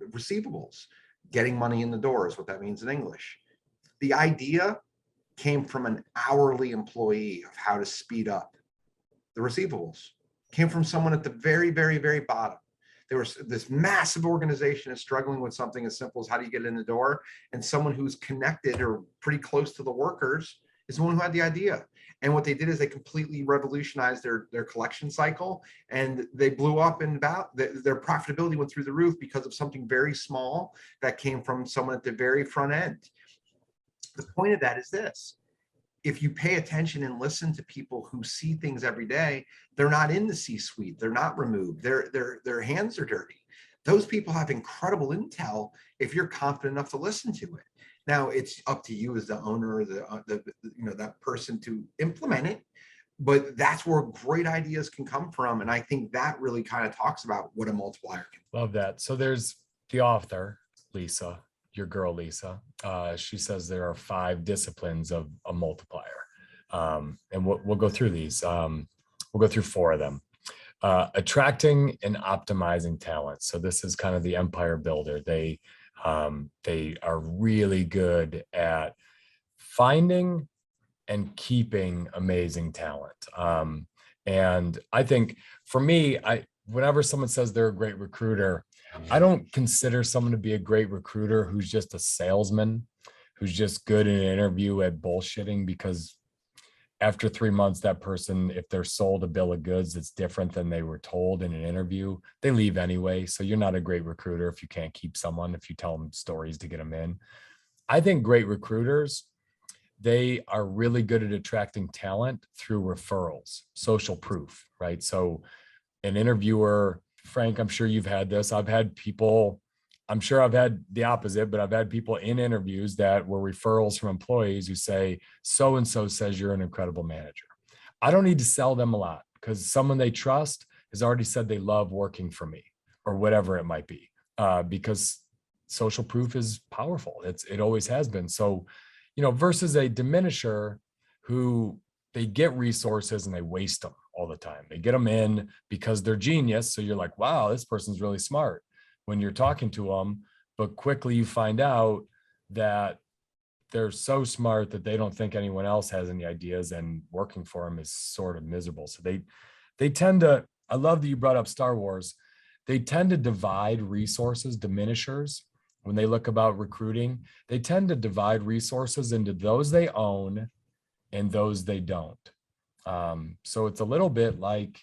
receivables. Getting money in the door is what that means in English. The idea came from an hourly employee of how to speed up the receivables. Came from someone at the very, very, very bottom. There was this massive organization is struggling with something as simple as how do you get in the door, and someone who's connected or pretty close to the workers is the one who had the idea. And what they did is they completely revolutionized their collection cycle, and they blew up and their profitability went through the roof because of something very small that came from someone at the very front end. The point of that is this: if you pay attention and listen to people who see things every day, they're not in the C-suite, they're not removed, their hands are dirty. Those people have incredible intel if you're confident enough to listen to it. Now it's up to you as the owner or that person to implement it, but that's where great ideas can come from. And I think that really kind of talks about what a multiplier can do. Love that. So there's the author, Lisa, your girl, Lisa. She says there are 5 disciplines of a multiplier. And we'll go through these. We'll go through 4 of them. Attracting and optimizing talent. So this is kind of the empire builder. They are really good at finding and keeping amazing talent. And I think for me, whenever someone says they're a great recruiter, I don't consider someone to be a great recruiter who's just a salesman, who's just good in an interview at bullshitting, because after 3 months, that person, if they're sold a bill of goods that's different than they were told in an interview, they leave anyway. So you're not a great recruiter if you can't keep someone, if you tell them stories to get them in. I think great recruiters, they are really good at attracting talent through referrals, social proof, right? So an interviewer, Frank, I'm sure you've had this. I've had people, I'm sure I've had the opposite, but I've had people in interviews that were referrals from employees who say, so-and-so says you're an incredible manager. I don't need to sell them a lot because someone they trust has already said they love working for me or whatever it might be, because social proof is powerful. It always has been. So, versus a diminisher who they get resources and they waste them all the time. They get them in because they're genius. So you're like, wow, this person's really smart when you're talking to them, but quickly you find out that they're so smart that they don't think anyone else has any ideas, and working for them is sort of miserable. So they tend to, I love that you brought up Star Wars. They tend to divide resources, diminishers. When they look about recruiting, they tend to divide resources into those they own and those they don't. So it's a little bit like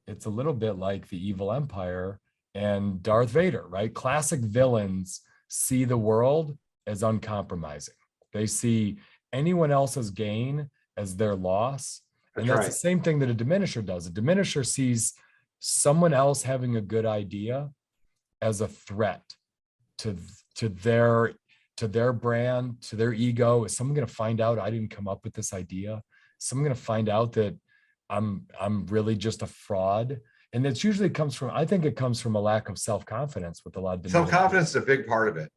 the evil empire and Darth Vader, right? Classic villains see the world as uncompromising. They see anyone else's gain as their loss. And that's the same thing that a diminisher does. A diminisher sees someone else having a good idea as a threat to their brand, to their ego. Is someone going to find out I didn't come up with this idea? Is someone going to find out that I'm really just a fraud? And it's usually comes from, I think it comes from a lack of self-confidence with a lot of Self-confidence is a big part of it.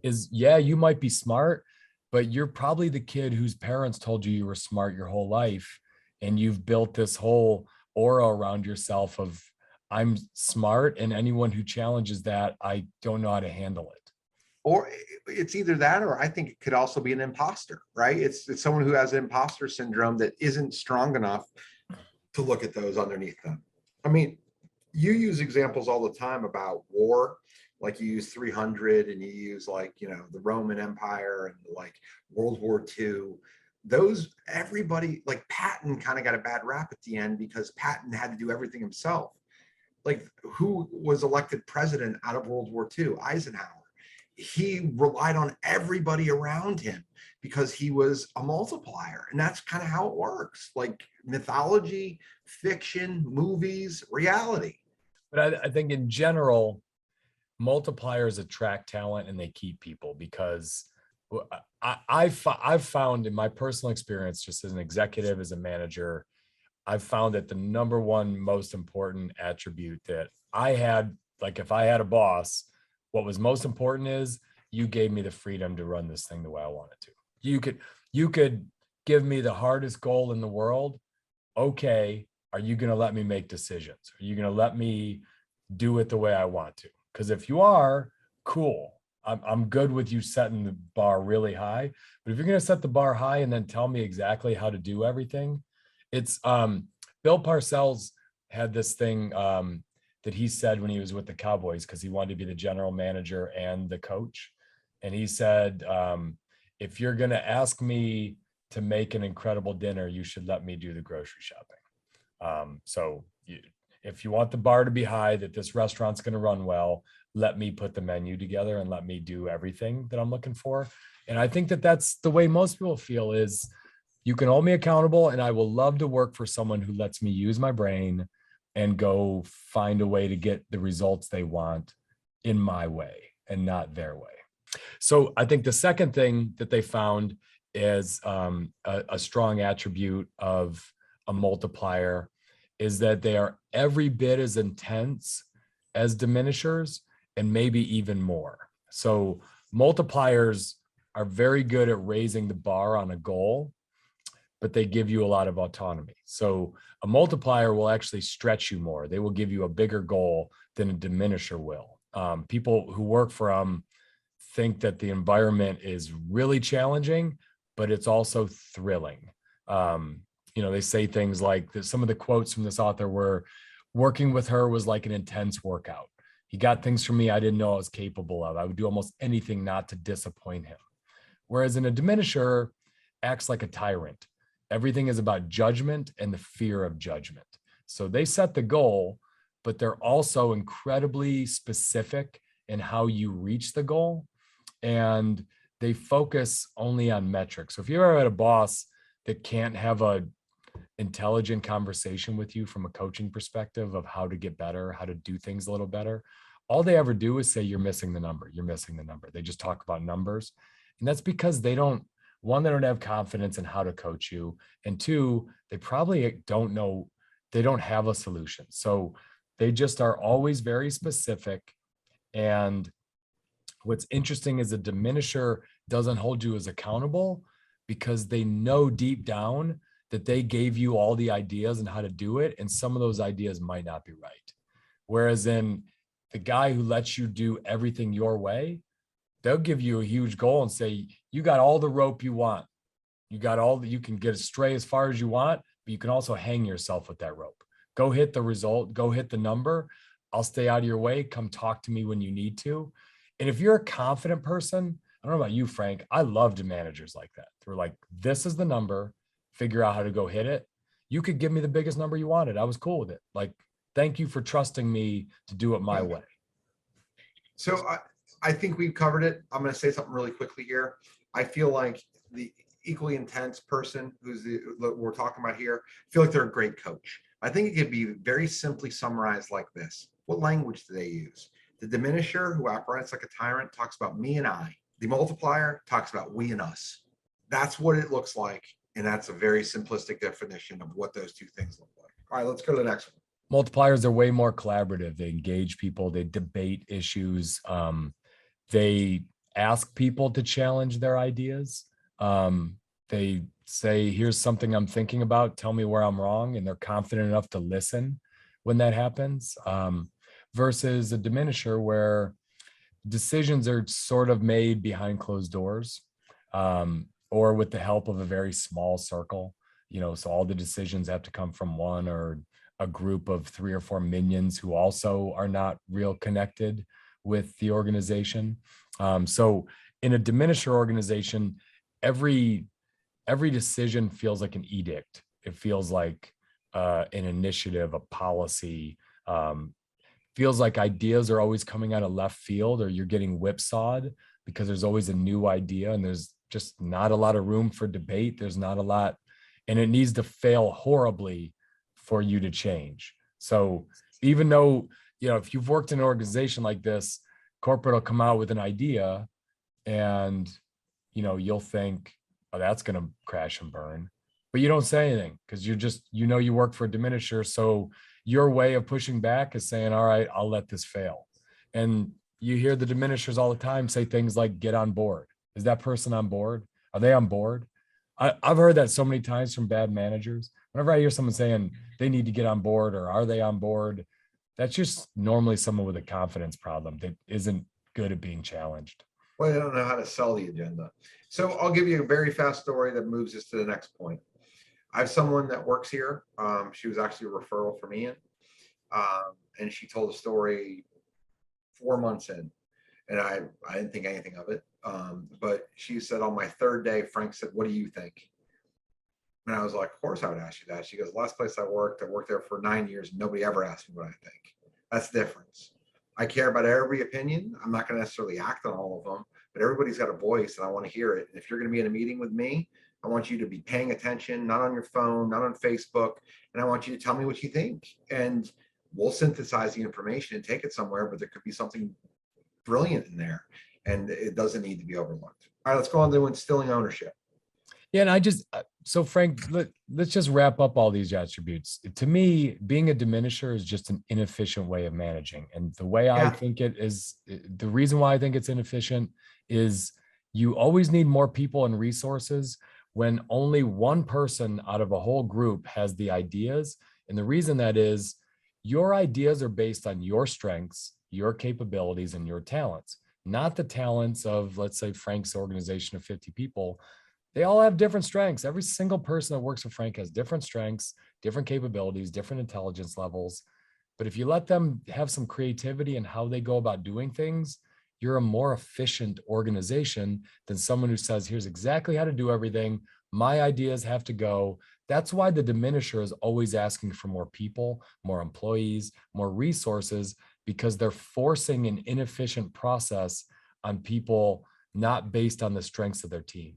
You might be smart, but you're probably the kid whose parents told you were smart your whole life. And you've built this whole aura around yourself of I'm smart, and anyone who challenges that, I don't know how to handle it. Or it's either that, or I think it could also be an imposter, right? It's someone who has imposter syndrome that isn't strong enough to look at those underneath them. I mean, you use examples all the time about war, like you use 300 and you use like, the Roman Empire and like World War II. Those, everybody, like Patton kind of got a bad rap at the end because Patton had to do everything himself. Like, who was elected president out of World War II? Eisenhower. He relied on everybody around him because he was a multiplier. And that's kind of how it works. Like mythology, fiction, movies, reality. But I think in general, multipliers attract talent and they keep people because I've found in my personal experience, just as an executive, as a manager, I've found that the number one most important attribute that I had, like if I had a boss, what was most important is you gave me the freedom to run this thing the way I wanted to. You could give me the hardest goal in the world. Okay, are you going to let me make decisions? Are you going to let me do it the way I want to? Because if you are, cool. I'm good with you setting the bar really high. But if you're going to set the bar high and then tell me exactly how to do everything, it's Bill Parcells had this thing that he said when he was with the Cowboys, because he wanted to be the general manager and the coach. And he said, if you're going to ask me to make an incredible dinner, you should let me do the grocery shopping. If you want the bar to be high, that this restaurant's going to run well, let me put the menu together and let me do everything that I'm looking for. And I think that that's the way most people feel is you can hold me accountable and I will love to work for someone who lets me use my brain and go find a way to get the results they want in my way and not their way. So I think the second thing that they found is a strong attribute of a multiplier is that they are every bit as intense as diminishers and maybe even more. So multipliers are very good at raising the bar on a goal, but they give you a lot of autonomy. So a multiplier will actually stretch you more. They will give you a bigger goal than a diminisher will. People who work for them think that the environment is really challenging, but it's also thrilling. They say things like some of the quotes from this author were, working with her was like an intense workout. He got things from me I didn't know I was capable of. I would do almost anything not to disappoint him. Whereas in a diminisher, acts like a tyrant. Everything is about judgment and the fear of judgment. So they set the goal, but they're also incredibly specific in how you reach the goal. And they focus only on metrics. So if you ever had a boss that can't have a intelligent conversation with you from a coaching perspective of how to get better, how to do things a little better, all they ever do is say, you're missing the number. You're missing the number. They just talk about numbers. And that's because they don't have confidence in how to coach you. And two, they probably don't know, they don't have a solution. So they just are always very specific. And what's interesting is a diminisher doesn't hold you as accountable because they know deep down that they gave you all the ideas and how to do it. And some of those ideas might not be right. Whereas in the guy who lets you do everything your way, they'll give you a huge goal and say, you got all the rope you want. You got all that, you can get astray as far as you want, but you can also hang yourself with that rope. Go hit the result, go hit the number. I'll stay out of your way. Come talk to me when you need to. And if you're a confident person, I don't know about you, Frank, I loved managers like that. They're like, this is the number, figure out how to go hit it. You could give me the biggest number you wanted. I was cool with it. Like, thank you for trusting me to do it my way. So I think we've covered it. I'm going to say something really quickly here. I feel like the equally intense person we're talking about here, I feel like they're a great coach. I think it could be very simply summarized like this. What language do they use? The diminisher, who operates like a tyrant, talks about me and I. The multiplier talks about we and us. That's what it looks like. And that's a very simplistic definition of what those two things look like. All right, let's go to the next one. Multipliers are way more collaborative. They engage people. They debate issues. They ask people to challenge their ideas. They say, here's something I'm thinking about. Tell me where I'm wrong. And they're confident enough to listen when that happens. Versus a diminisher where decisions are sort of made behind closed doors or with the help of a very small circle. So all the decisions have to come from one or a group of 3 or 4 minions who also are not real connected with the organization. So in a diminisher organization, every decision feels like an edict. It feels like an initiative, a policy. Feels like ideas are always coming out of left field, or you're getting whipsawed because there's always a new idea and there's just not a lot of room for debate. There's not a lot, and it needs to fail horribly for you to change. So even though, if you've worked in an organization like this, corporate will come out with an idea and, you'll think, oh, that's going to crash and burn. But you don't say anything because you're just, you work for a diminisher. So your way of pushing back is saying, all right, I'll let this fail. And you hear the diminishers all the time say things like, get on board. Is that person on board? Are they on board? I've heard that so many times from bad managers. Whenever I hear someone saying they need to get on board or are they on board, that's just normally someone with a confidence problem that isn't good at being challenged. Well, they don't know how to sell the agenda. So I'll give you a very fast story that moves us to the next point. I have someone that works here. She was actually a referral from Ian. And she told a story 4 months in. And I didn't think anything of it. But she said, on my 3rd day, Frank said, what do you think? And I was like, of course I would ask you that. She goes, last place I worked there for 9 years. And nobody ever asked me what I think. That's the difference. I care about every opinion. I'm not going to necessarily act on all of them, but everybody's got a voice and I want to hear it. And if you're going to be in a meeting with me, I want you to be paying attention, not on your phone, not on Facebook. And I want you to tell me what you think. And we'll synthesize the information and take it somewhere, but there could be something brilliant in there and it doesn't need to be overlooked. All right, let's go on to instilling ownership. Yeah, and so Frank, let's just wrap up all these attributes. To me, being a diminisher is just an inefficient way of managing. And the way I think it is, the reason why I think it's inefficient is you always need more people and resources when only one person out of a whole group has the ideas. And the reason that is, your ideas are based on your strengths, your capabilities, and your talents, not the talents of, let's say, Frank's organization of 50 people. They all have different strengths. Every single person that works for Frank has different strengths, different capabilities, different intelligence levels. But if you let them have some creativity in how they go about doing things, you're a more efficient organization than someone who says, here's exactly how to do everything. My ideas have to go. That's why the diminisher is always asking for more people, more employees, more resources, because they're forcing an inefficient process on people not based on the strengths of their team.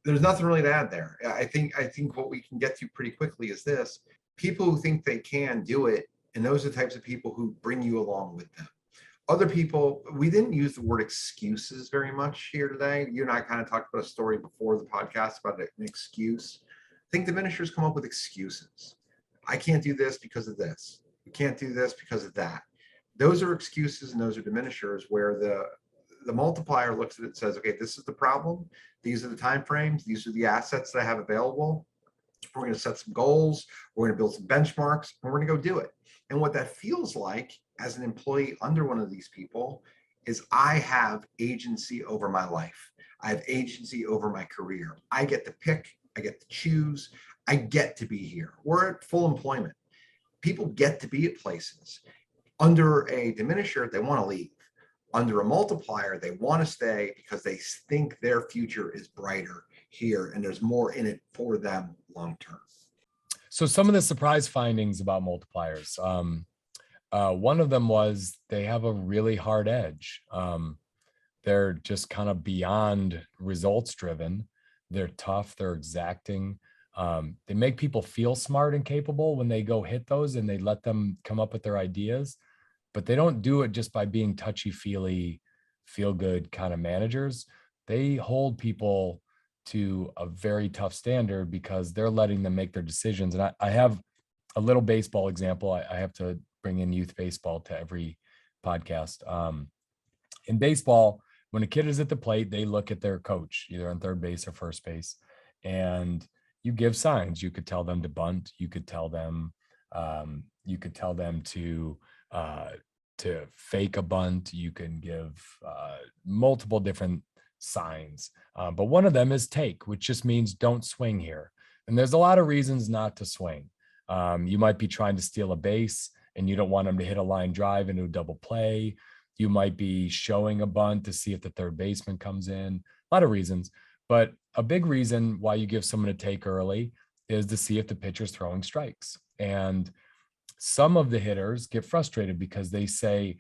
There's nothing really to add there. I think what we can get to pretty quickly is this. People who think they can do it, and those are the types of people who bring you along with them. Other people, we didn't use the word excuses very much here today. You and I kind of talked about a story before the podcast about an excuse. I think diminishers come up with excuses. I can't do this because of this. We can't do this because of that. Those are excuses and those are diminishers where the multiplier looks at it and says, okay, this is the problem. These are the timeframes. These are the assets that I have available. We're going to set some goals. We're going to build some benchmarks and we're going to go do it. And what that feels like as an employee under one of these people is I have agency over my life. I have agency over my career. I get to pick. I get to choose. I get to be here. We're at full employment. People get to be at places. Under a diminisher, they want to leave. Under a multiplier, they want to stay because they think their future is brighter here and there's more in it for them long term. So some of the surprise findings about multipliers, one of them was they have a really hard edge. They're just kind of beyond results driven. They're tough, they're exacting. They make people feel smart and capable when they go hit those and they let them come up with their ideas. But they don't do it just by being touchy-feely, feel-good kind of managers. They hold people to a very tough standard because they're letting them make their decisions. And I have a little baseball example. I have to bring in youth baseball to every podcast. In baseball, when a kid is at the plate, they look at their coach, either on third base or first base, and you give signs. You could tell them to bunt. You could tell them to fake a bunt. You can give multiple different signs, but one of them is take, which just means don't swing here. And there's a lot of reasons not to swing. You might be trying to steal a base and you don't want them to hit a line drive into a double play. You might be showing a bunt to see if the third baseman comes in. A lot of reasons, but a big reason why you give someone a take early is to see if the pitcher's throwing strikes. And some of the hitters get frustrated because they say,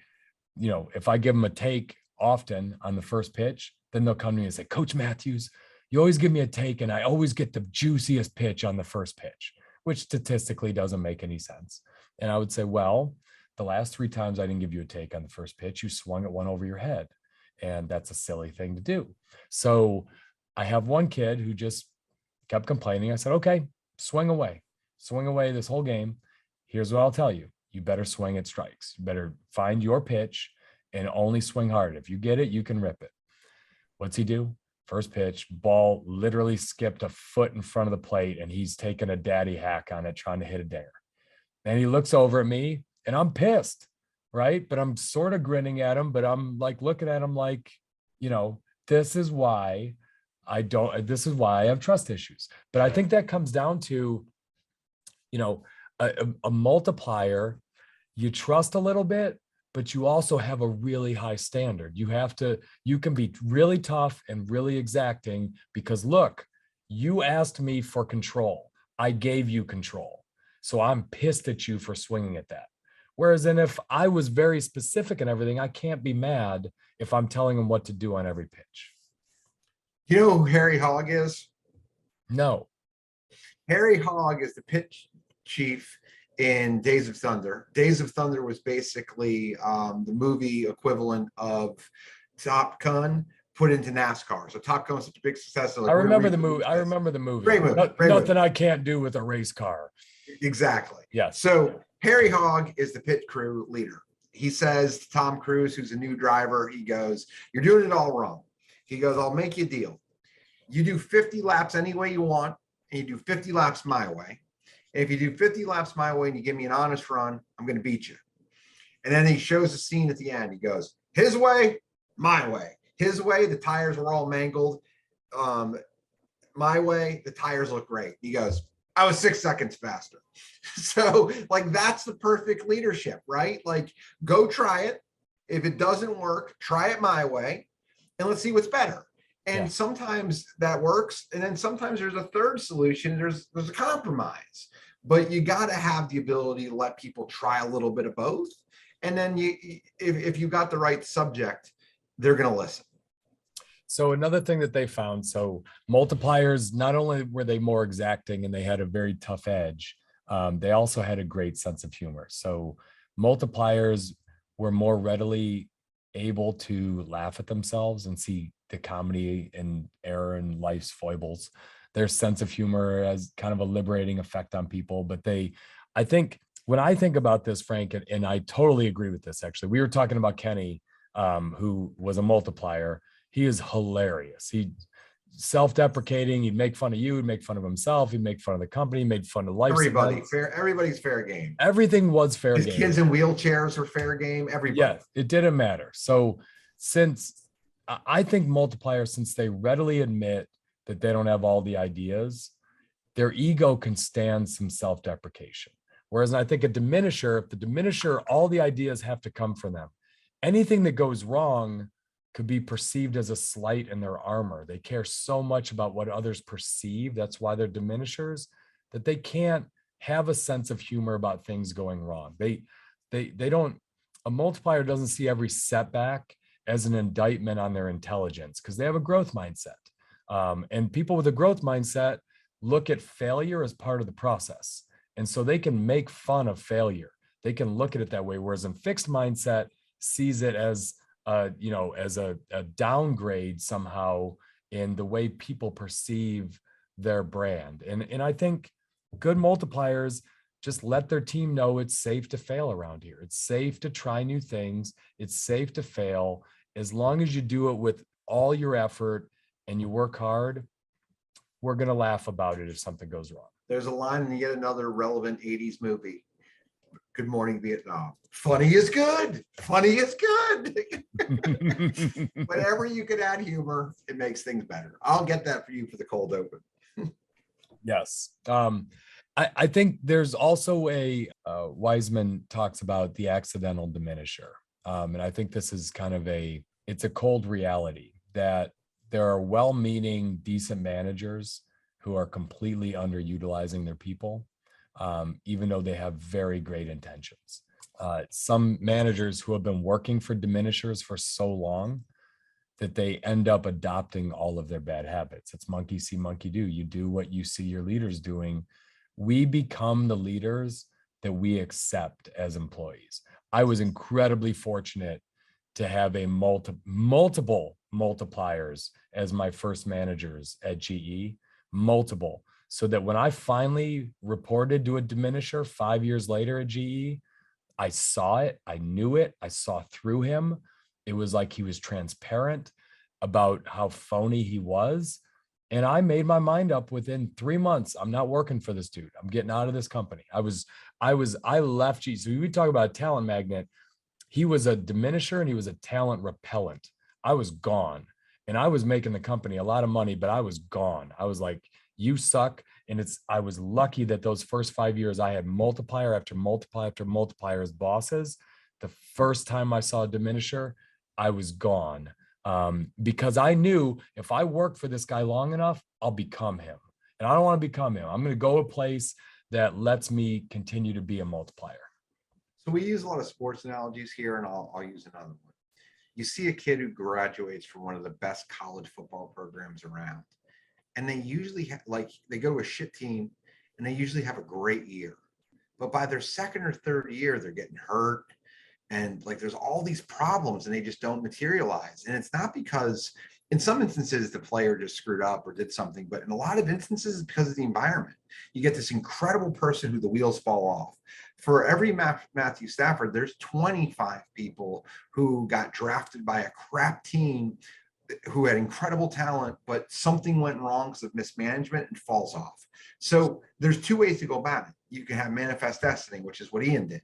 if I give them a take often on the first pitch, then they'll come to me and say, Coach Mathews, you always give me a take and I always get the juiciest pitch on the first pitch, which statistically doesn't make any sense. And I would say, well, the last 3 times I didn't give you a take on the first pitch, you swung at one over your head. And that's a silly thing to do. So I have one kid who just kept complaining. I said, okay, swing away this whole game. Here's what I'll tell you. You better swing at strikes. You better find your pitch and only swing hard. If you get it, you can rip it. What's he do? First pitch, ball literally skipped a foot in front of the plate and he's taking a daddy hack on it, trying to hit a dinger. And he looks over at me and I'm pissed, right? But I'm sort of grinning at him, but I'm like looking at him like, this is why I have trust issues. But I think that comes down to, a multiplier, you trust a little bit, but you also have a really high standard. You can be really tough and really exacting because look, you asked me for control. I gave you control. So I'm pissed at you for swinging at that. Whereas then if I was very specific and everything, I can't be mad if I'm telling them what to do on every pitch. You know who Harry Hogg is? No. Harry Hogg is the pitch chief in Days of Thunder. Days of Thunder was basically the movie equivalent of Top Gun put into NASCAR. So Top Gun was such a big success. I remember the movie. Great movie. Nothing I can't do with a race car. Exactly. Yes. So Harry Hogg is the pit crew leader. He says to Tom Cruise, who's a new driver, he goes, "You're doing it all wrong." He goes, "I'll make you a deal. You do 50 laps any way you want, and you do 50 laps my way. And if you do 50 laps my way and you give me an honest run, I'm going to beat you." And then he shows a scene at the end. He goes, his way, my way. His way, the tires were all mangled. My way, the tires look great. He goes, I was 6 seconds faster. So that's the perfect leadership, right? Go try it. If it doesn't work, try it my way and let's see what's better. And sometimes that works. And then sometimes there's a third solution. There's a compromise, but you got to have the ability to let people try a little bit of both. And then if you got the right subject, they're going to listen. So another thing that they found, so multipliers, not only were they more exacting and they had a very tough edge, they also had a great sense of humor. So multipliers were more readily able to laugh at themselves and see the comedy and error in life's foibles. Their sense of humor has kind of a liberating effect on people. But I think when I think about this, Frank, and I totally agree with this, actually, we were talking about Kenny, who was a multiplier. He is hilarious. He self-deprecating. He'd make fun of you. He'd make fun of himself. He'd make fun of the company. Made fun of life. Everybody's fair game. Everything was fair His game. Kids in wheelchairs were fair game. Everybody. Yeah, it didn't matter. So I think multipliers, since they readily admit that they don't have all the ideas, their ego can stand some self-deprecation. Whereas I think a diminisher, if the diminisher, all the ideas have to come from them. Anything that goes wrong could be perceived as a slight in their armor. They care so much about what others perceive. That's why they're diminishers, that they can't have a sense of humor about things going wrong. They don't, a multiplier doesn't see every setback as an indictment on their intelligence because they have a growth mindset. And people with a growth mindset look at failure as part of the process. And so they can make fun of failure. They can look at it that way. Whereas a fixed mindset sees it as as a downgrade somehow in the way people perceive their brand. And I think good multipliers just let their team know it's safe to fail around here. It's safe to try new things. It's safe to fail. As long as you do it with all your effort and you work hard, we're going to laugh about it if something goes wrong. There's a line in yet another relevant 80s movie. Good Morning, Vietnam. Funny is good. Funny is good. Whenever you can add humor, it makes things better. I'll get that for you for the cold open. Yes. I think there's also Wiseman talks about the accidental diminisher. And I think this is kind of it's a cold reality that there are well-meaning, decent managers who are completely underutilizing their people, even though they have very great intentions. Some managers who have been working for diminishers for so long that they end up adopting all of their bad habits. It's monkey see, monkey do. You do what you see your leaders doing. We become the leaders that we accept as employees. I was incredibly fortunate to have multiple multipliers as my first managers at GE, multiple, so that when I finally reported to a diminisher 5 years later at GE, I saw it, I knew it, I saw through him. It was like he was transparent about how phony he was. And I made my mind up within 3 months. I'm not working for this dude. I'm getting out of this company. I left GE. So we talk about a talent magnet. He was a diminisher and he was a talent repellent. I was gone and I was making the company a lot of money, but I was gone. I was like, you suck. And I was lucky that those first 5 years I had multiplier after multiplier after multiplier as bosses. The first time I saw a diminisher, I was gone. Because I knew if I work for this guy long enough, I'll become him. And I don't want to become him. I'm going to go a place that lets me continue to be a multiplier. So we use a lot of sports analogies here, and I'll use another one. You see a kid who graduates from one of the best college football programs around, and they usually they go to a shit team and they usually have a great year. But by their second or third year, they're getting hurt. And like there's all these problems and they just don't materialize. And it's not because in some instances the player just screwed up or did something, but in a lot of instances it's because of the environment. You get this incredible person who the wheels fall off. For every Mathews Stafford, there's 25 people who got drafted by a crap team who had incredible talent, but something went wrong because of mismanagement and falls off. So there's two ways to go about it. You can have manifest destiny, which is what Ian did.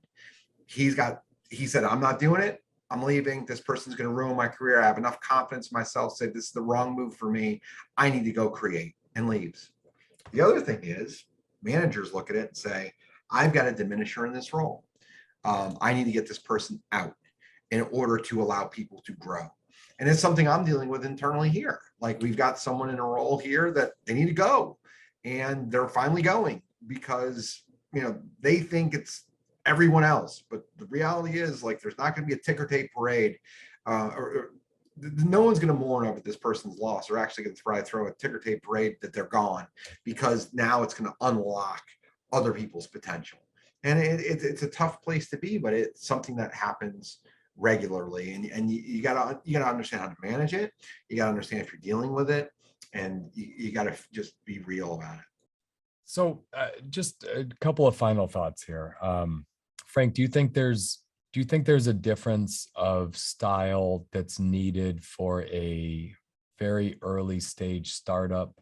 He said, I'm not doing it. I'm leaving. This person's going to ruin my career. I have enough confidence in myself to say this is the wrong move for me. I need to go create, and leaves. The other thing is managers look at it and say, I've got a diminisher in this role. I need to get this person out in order to allow people to grow. And it's something I'm dealing with internally here. Like we've got someone in a role here that they need to go, and they're finally going because, they think it's everyone else. But the reality is like, there's not going to be a ticker tape parade no one's going to mourn over this person's loss. Or actually going to try to throw a ticker tape parade that they're gone, because now it's going to unlock other people's potential. And it's a tough place to be, but it's something that happens regularly, and you gotta understand how to manage it. You gotta understand if you're dealing with it, and you gotta just be real about it. So just a couple of final thoughts here. Frank, do you think there's a difference of style that's needed for a very early stage startup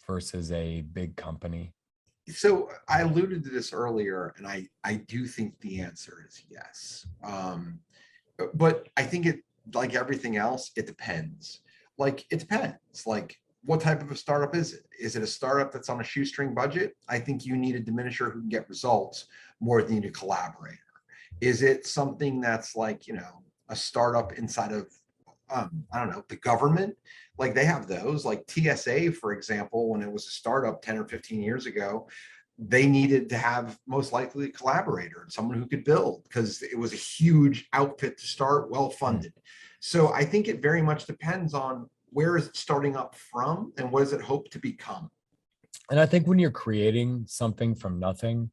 versus a big company? So I alluded to this earlier, and I do think the answer is yes. But I think it, like everything else, it depends. Like it depends. Like what type of a startup is it? Is it a startup that's on a shoestring budget? I think you need a diminisher who can get results more than you need a collaborator. Is it something that's like, a startup inside of, I don't know, the government? Like they have those, like TSA, for example, when it was a startup 10 or 15 years ago, they needed to have most likely a collaborator, someone who could build, because it was a huge outfit to start, well-funded. So I think it very much depends on where is it starting up from and what does it hope to become. And I think when you're creating something from nothing,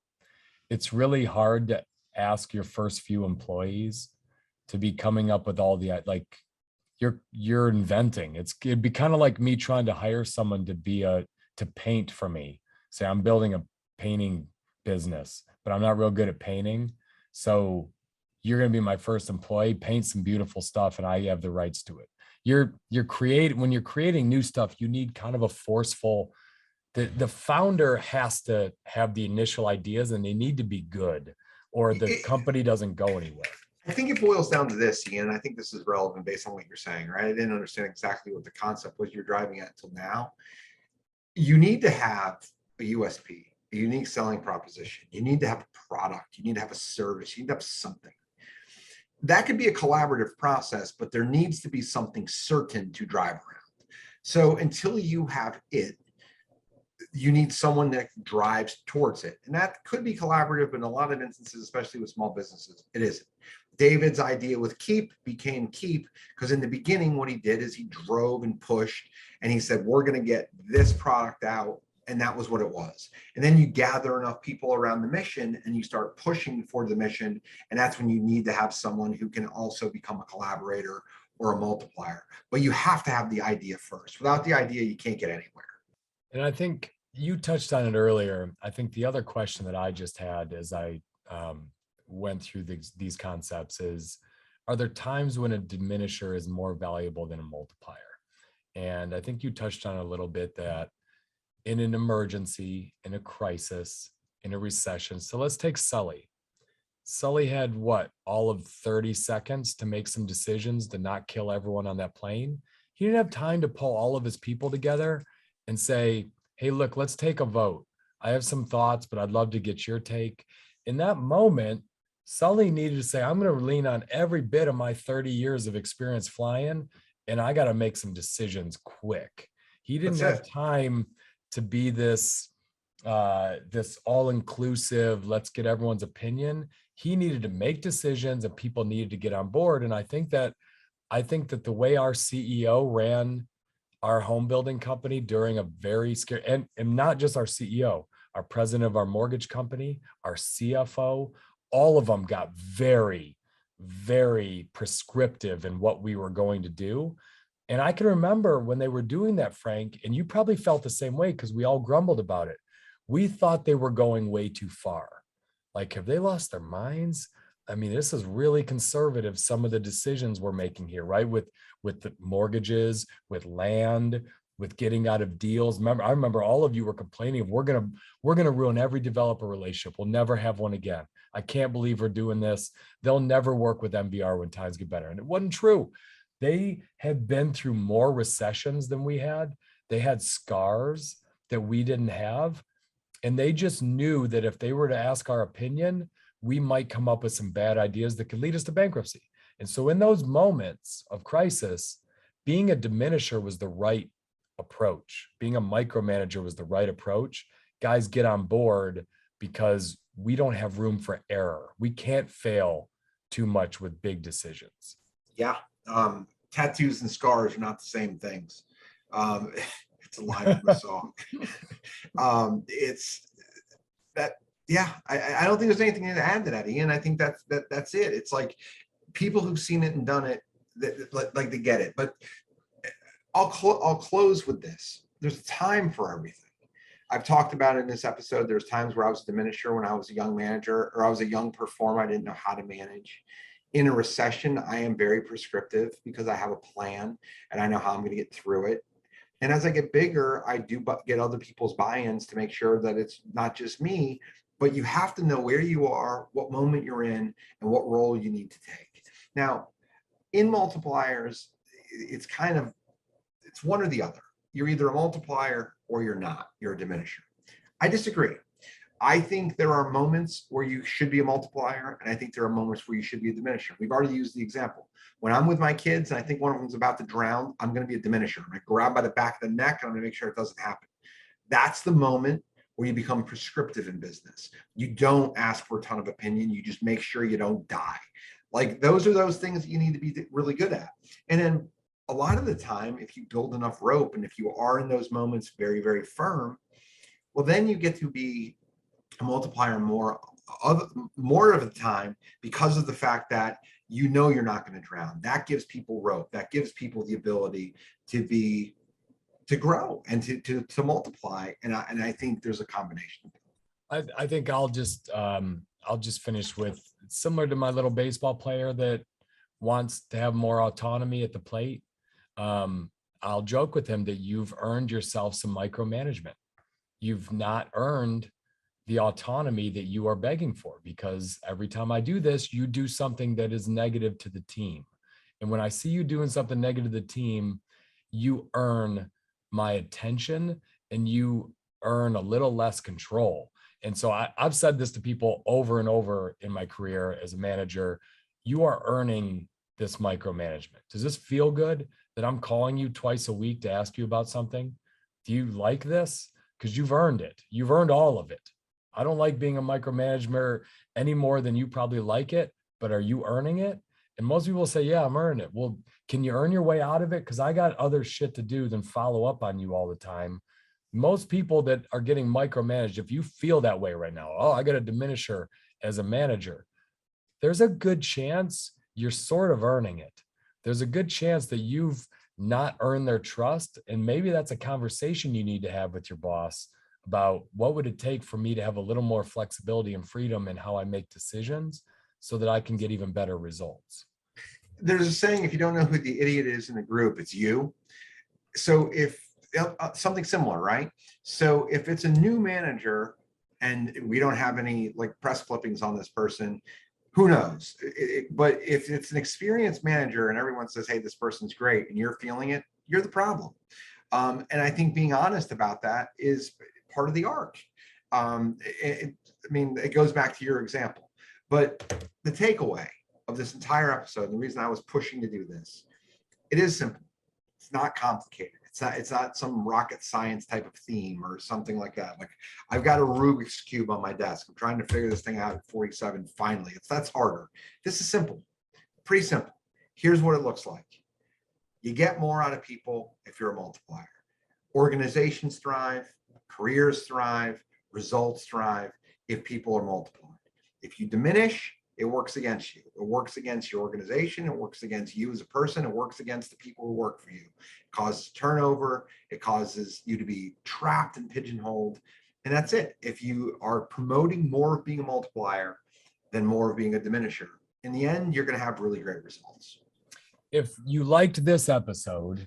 it's really hard to ask your first few employees to be coming up with all the, like, you're inventing. It'd be kind of like me trying to hire someone to paint for me. Say I'm building a painting business, but I'm not real good at painting. So you're going to be my first employee, paint some beautiful stuff, and I have the rights to it. When you're creating new stuff, you need kind of a forceful, the founder has to have the initial ideas, and they need to be good, or the company doesn't go anywhere. I think it boils down to this, Ian. I think this is relevant based on what you're saying, right? I didn't understand exactly what the concept was you're driving at until now. You need to have a USP. a unique selling proposition. You need to have a product. You need to have a service. You need to have something. That could be a collaborative process, but there needs to be something certain to drive around. So until you have it, you need someone that drives towards it. And that could be collaborative, but in a lot of instances, especially with small businesses, it isn't. David's idea with Keep became Keep because in the beginning, what he did is he drove and pushed and he said, we're going to get this product out. And that was what it was. And then you gather enough people around the mission and you start pushing for the mission. And that's when you need to have someone who can also become a collaborator or a multiplier. But you have to have the idea first. Without the idea, you can't get anywhere. And I think you touched on it earlier. I think the other question that I just had as I went through these concepts is, are there times when a diminisher is more valuable than a multiplier? And I think you touched on a little bit that in an emergency, in a crisis, in a recession. So let's take Sully. Sully had what, all of 30 seconds to make some decisions to not kill everyone on that plane. He didn't have time to pull all of his people together and say, hey, look, let's take a vote. I have some thoughts, but I'd love to get your take. In that moment, Sully needed to say, I'm going to lean on every bit of my 30 years of experience flying, and I got to make some decisions quick. He didn't have time to be this all-inclusive, let's get everyone's opinion. He needed to make decisions and people needed to get on board. And I think that the way our CEO ran our home building company during a very scary, and not just our CEO, our president of our mortgage company, our CFO, all of them got very, very prescriptive in what we were going to do. And I can remember when they were doing that, Frank, and you probably felt the same way because we all grumbled about it. We thought they were going way too far. Like, have they lost their minds? I mean, this is really conservative, some of the decisions we're making here, right? With the mortgages, with land, with getting out of deals. I remember all of you were complaining of we're gonna ruin every developer relationship. We'll never have one again. I can't believe we're doing this. They'll never work with MBR when times get better. And it wasn't true. They had been through more recessions than we had. They had scars that we didn't have. And they just knew that if they were to ask our opinion, we might come up with some bad ideas that could lead us to bankruptcy. And so in those moments of crisis, being a diminisher was the right approach. Being a micromanager was the right approach. Guys, get on board because we don't have room for error. We can't fail too much with big decisions. Yeah. Tattoos and scars are not the same things. It's a line from a song. It's that, yeah, I don't think there's anything to add to that, Ian. I think that's it. It's like people who've seen it and done it, like they get it. But I'll close with this. There's a time for everything. I've talked about it in this episode. There's times where I was a diminisher when I was a young manager, or I was a young performer. I didn't know how to manage. In a recession, I am very prescriptive because I have a plan and I know how I'm going to get through it. And as I get bigger, I do get other people's buy-ins to make sure that it's not just me, but you have to know where you are, what moment you're in, and what role you need to take. Now, in multipliers, it's one or the other. You're either a multiplier or you're not. You're a diminisher. I disagree. I think there are moments where you should be a multiplier, and I think there are moments where you should be a diminisher. We've already used the example. When I'm with my kids and I think one of them's about to drown, I'm going to be a diminisher. I'm going to grab by the back of the neck and I'm going to make sure it doesn't happen. That's the moment where you become prescriptive in business. You don't ask for a ton of opinion. You just make sure you don't die. Like those are those things that you need to be really good at. And then a lot of the time, if you build enough rope and if you are in those moments very, very firm, well, then you get to be a multiplier more of the time because of the fact that you know you're not going to drown. That gives people rope. That gives people the ability to grow and to multiply. And I think there's a combination. I think I'll just finish with, similar to my little baseball player that wants to have more autonomy at the plate. I'll joke with him that you've earned yourself some micromanagement. You've not earned the autonomy that you are begging for, because every time I do this, you do something that is negative to the team. And when I see you doing something negative to the team, you earn my attention and you earn a little less control. And so I've said this to people over and over in my career as a manager. You are earning this micromanagement. Does this feel good that I'm calling you twice a week to ask you about something? Do you like this? Because you've earned it. You've earned all of it. I don't like being a micromanager any more than you probably like it, but are you earning it? And most people say, yeah, I'm earning it. Well, can you earn your way out of it? Because I got other shit to do than follow up on you all the time. Most people that are getting micromanaged, if you feel that way right now, oh, I got a diminisher as a manager, there's a good chance you're sort of earning it. There's a good chance that you've not earned their trust. And maybe that's a conversation you need to have with your boss about what would it take for me to have a little more flexibility and freedom in how I make decisions so that I can get even better results. There's a saying, if you don't know who the idiot is in the group, it's you. So if something similar, right? So if it's a new manager and we don't have any like press clippings on this person, who knows? But if it's an experienced manager and everyone says, hey, this person's great, and you're feeling it, you're the problem. And I think being honest about that is part of the art. It goes back to your example, but the takeaway of this entire episode, and the reason I was pushing to do this, it is simple. It's not complicated. It's not some rocket science type of theme or something like that. Like, I've got a Rubik's Cube on my desk. I'm trying to figure this thing out at 47. Finally, that's harder. This is simple, pretty simple. Here's what it looks like. You get more out of people if you're a multiplier. Organizations thrive, careers thrive, results thrive if people are multiplied. If you diminish, it works against you. It works against your organization. It works against you as a person. It works against the people who work for you. It causes turnover. It causes you to be trapped and pigeonholed. And that's it. If you are promoting more of being a multiplier than more of being a diminisher, in the end, you're going to have really great results. If you liked this episode,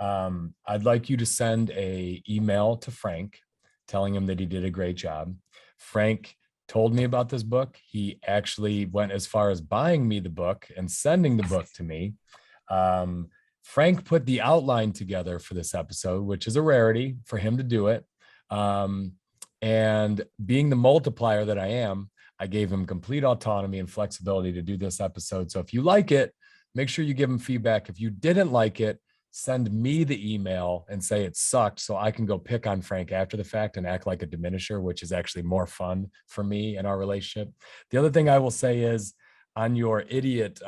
I'd like you to send an email to Frank telling him that he did a great job. Frank told me about this book. He actually went as far as buying me the book and sending the book to me. Frank put the outline together for this episode, which is a rarity for him to do it. And being the multiplier that I am, I gave him complete autonomy and flexibility to do this episode. So if you like it, make sure you give him feedback. If you didn't like it, send me the email and say it sucked so I can go pick on Frank after the fact and act like a diminisher, which is actually more fun for me in our relationship. The other thing I will say is on your idiot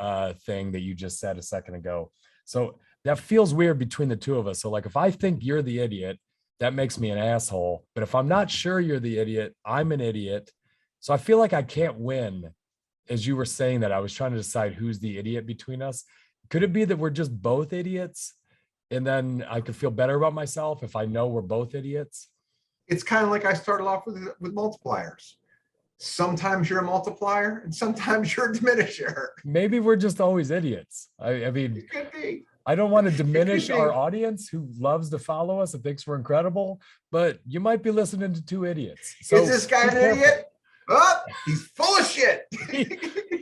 thing that you just said a second ago. So that feels weird between the two of us. So like if I think you're the idiot, that makes me an asshole. But if I'm not sure you're the idiot, I'm an idiot. So I feel like I can't win. As you were saying that, I was trying to decide who's the idiot between us. Could it be that we're just both idiots? And then I could feel better about myself if I know we're both idiots. It's kind of like I started off with multipliers. Sometimes you're a multiplier and sometimes you're a diminisher. Maybe we're just always idiots. I mean, It could be. I don't want to diminish our audience who loves to follow us and thinks we're incredible, but you might be listening to two idiots. So is this guy an idiot? Oh, he's full of shit.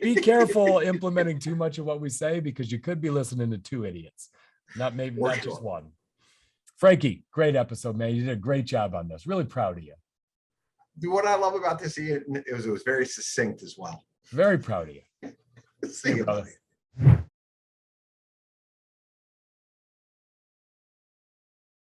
Be careful implementing too much of what we say because you could be listening to two idiots. Not just one. Frankie, great episode, man. You did a great job on this. Really proud of you. What I love about this, Ian, it was very succinct as well. Very proud of you. See you, buddy.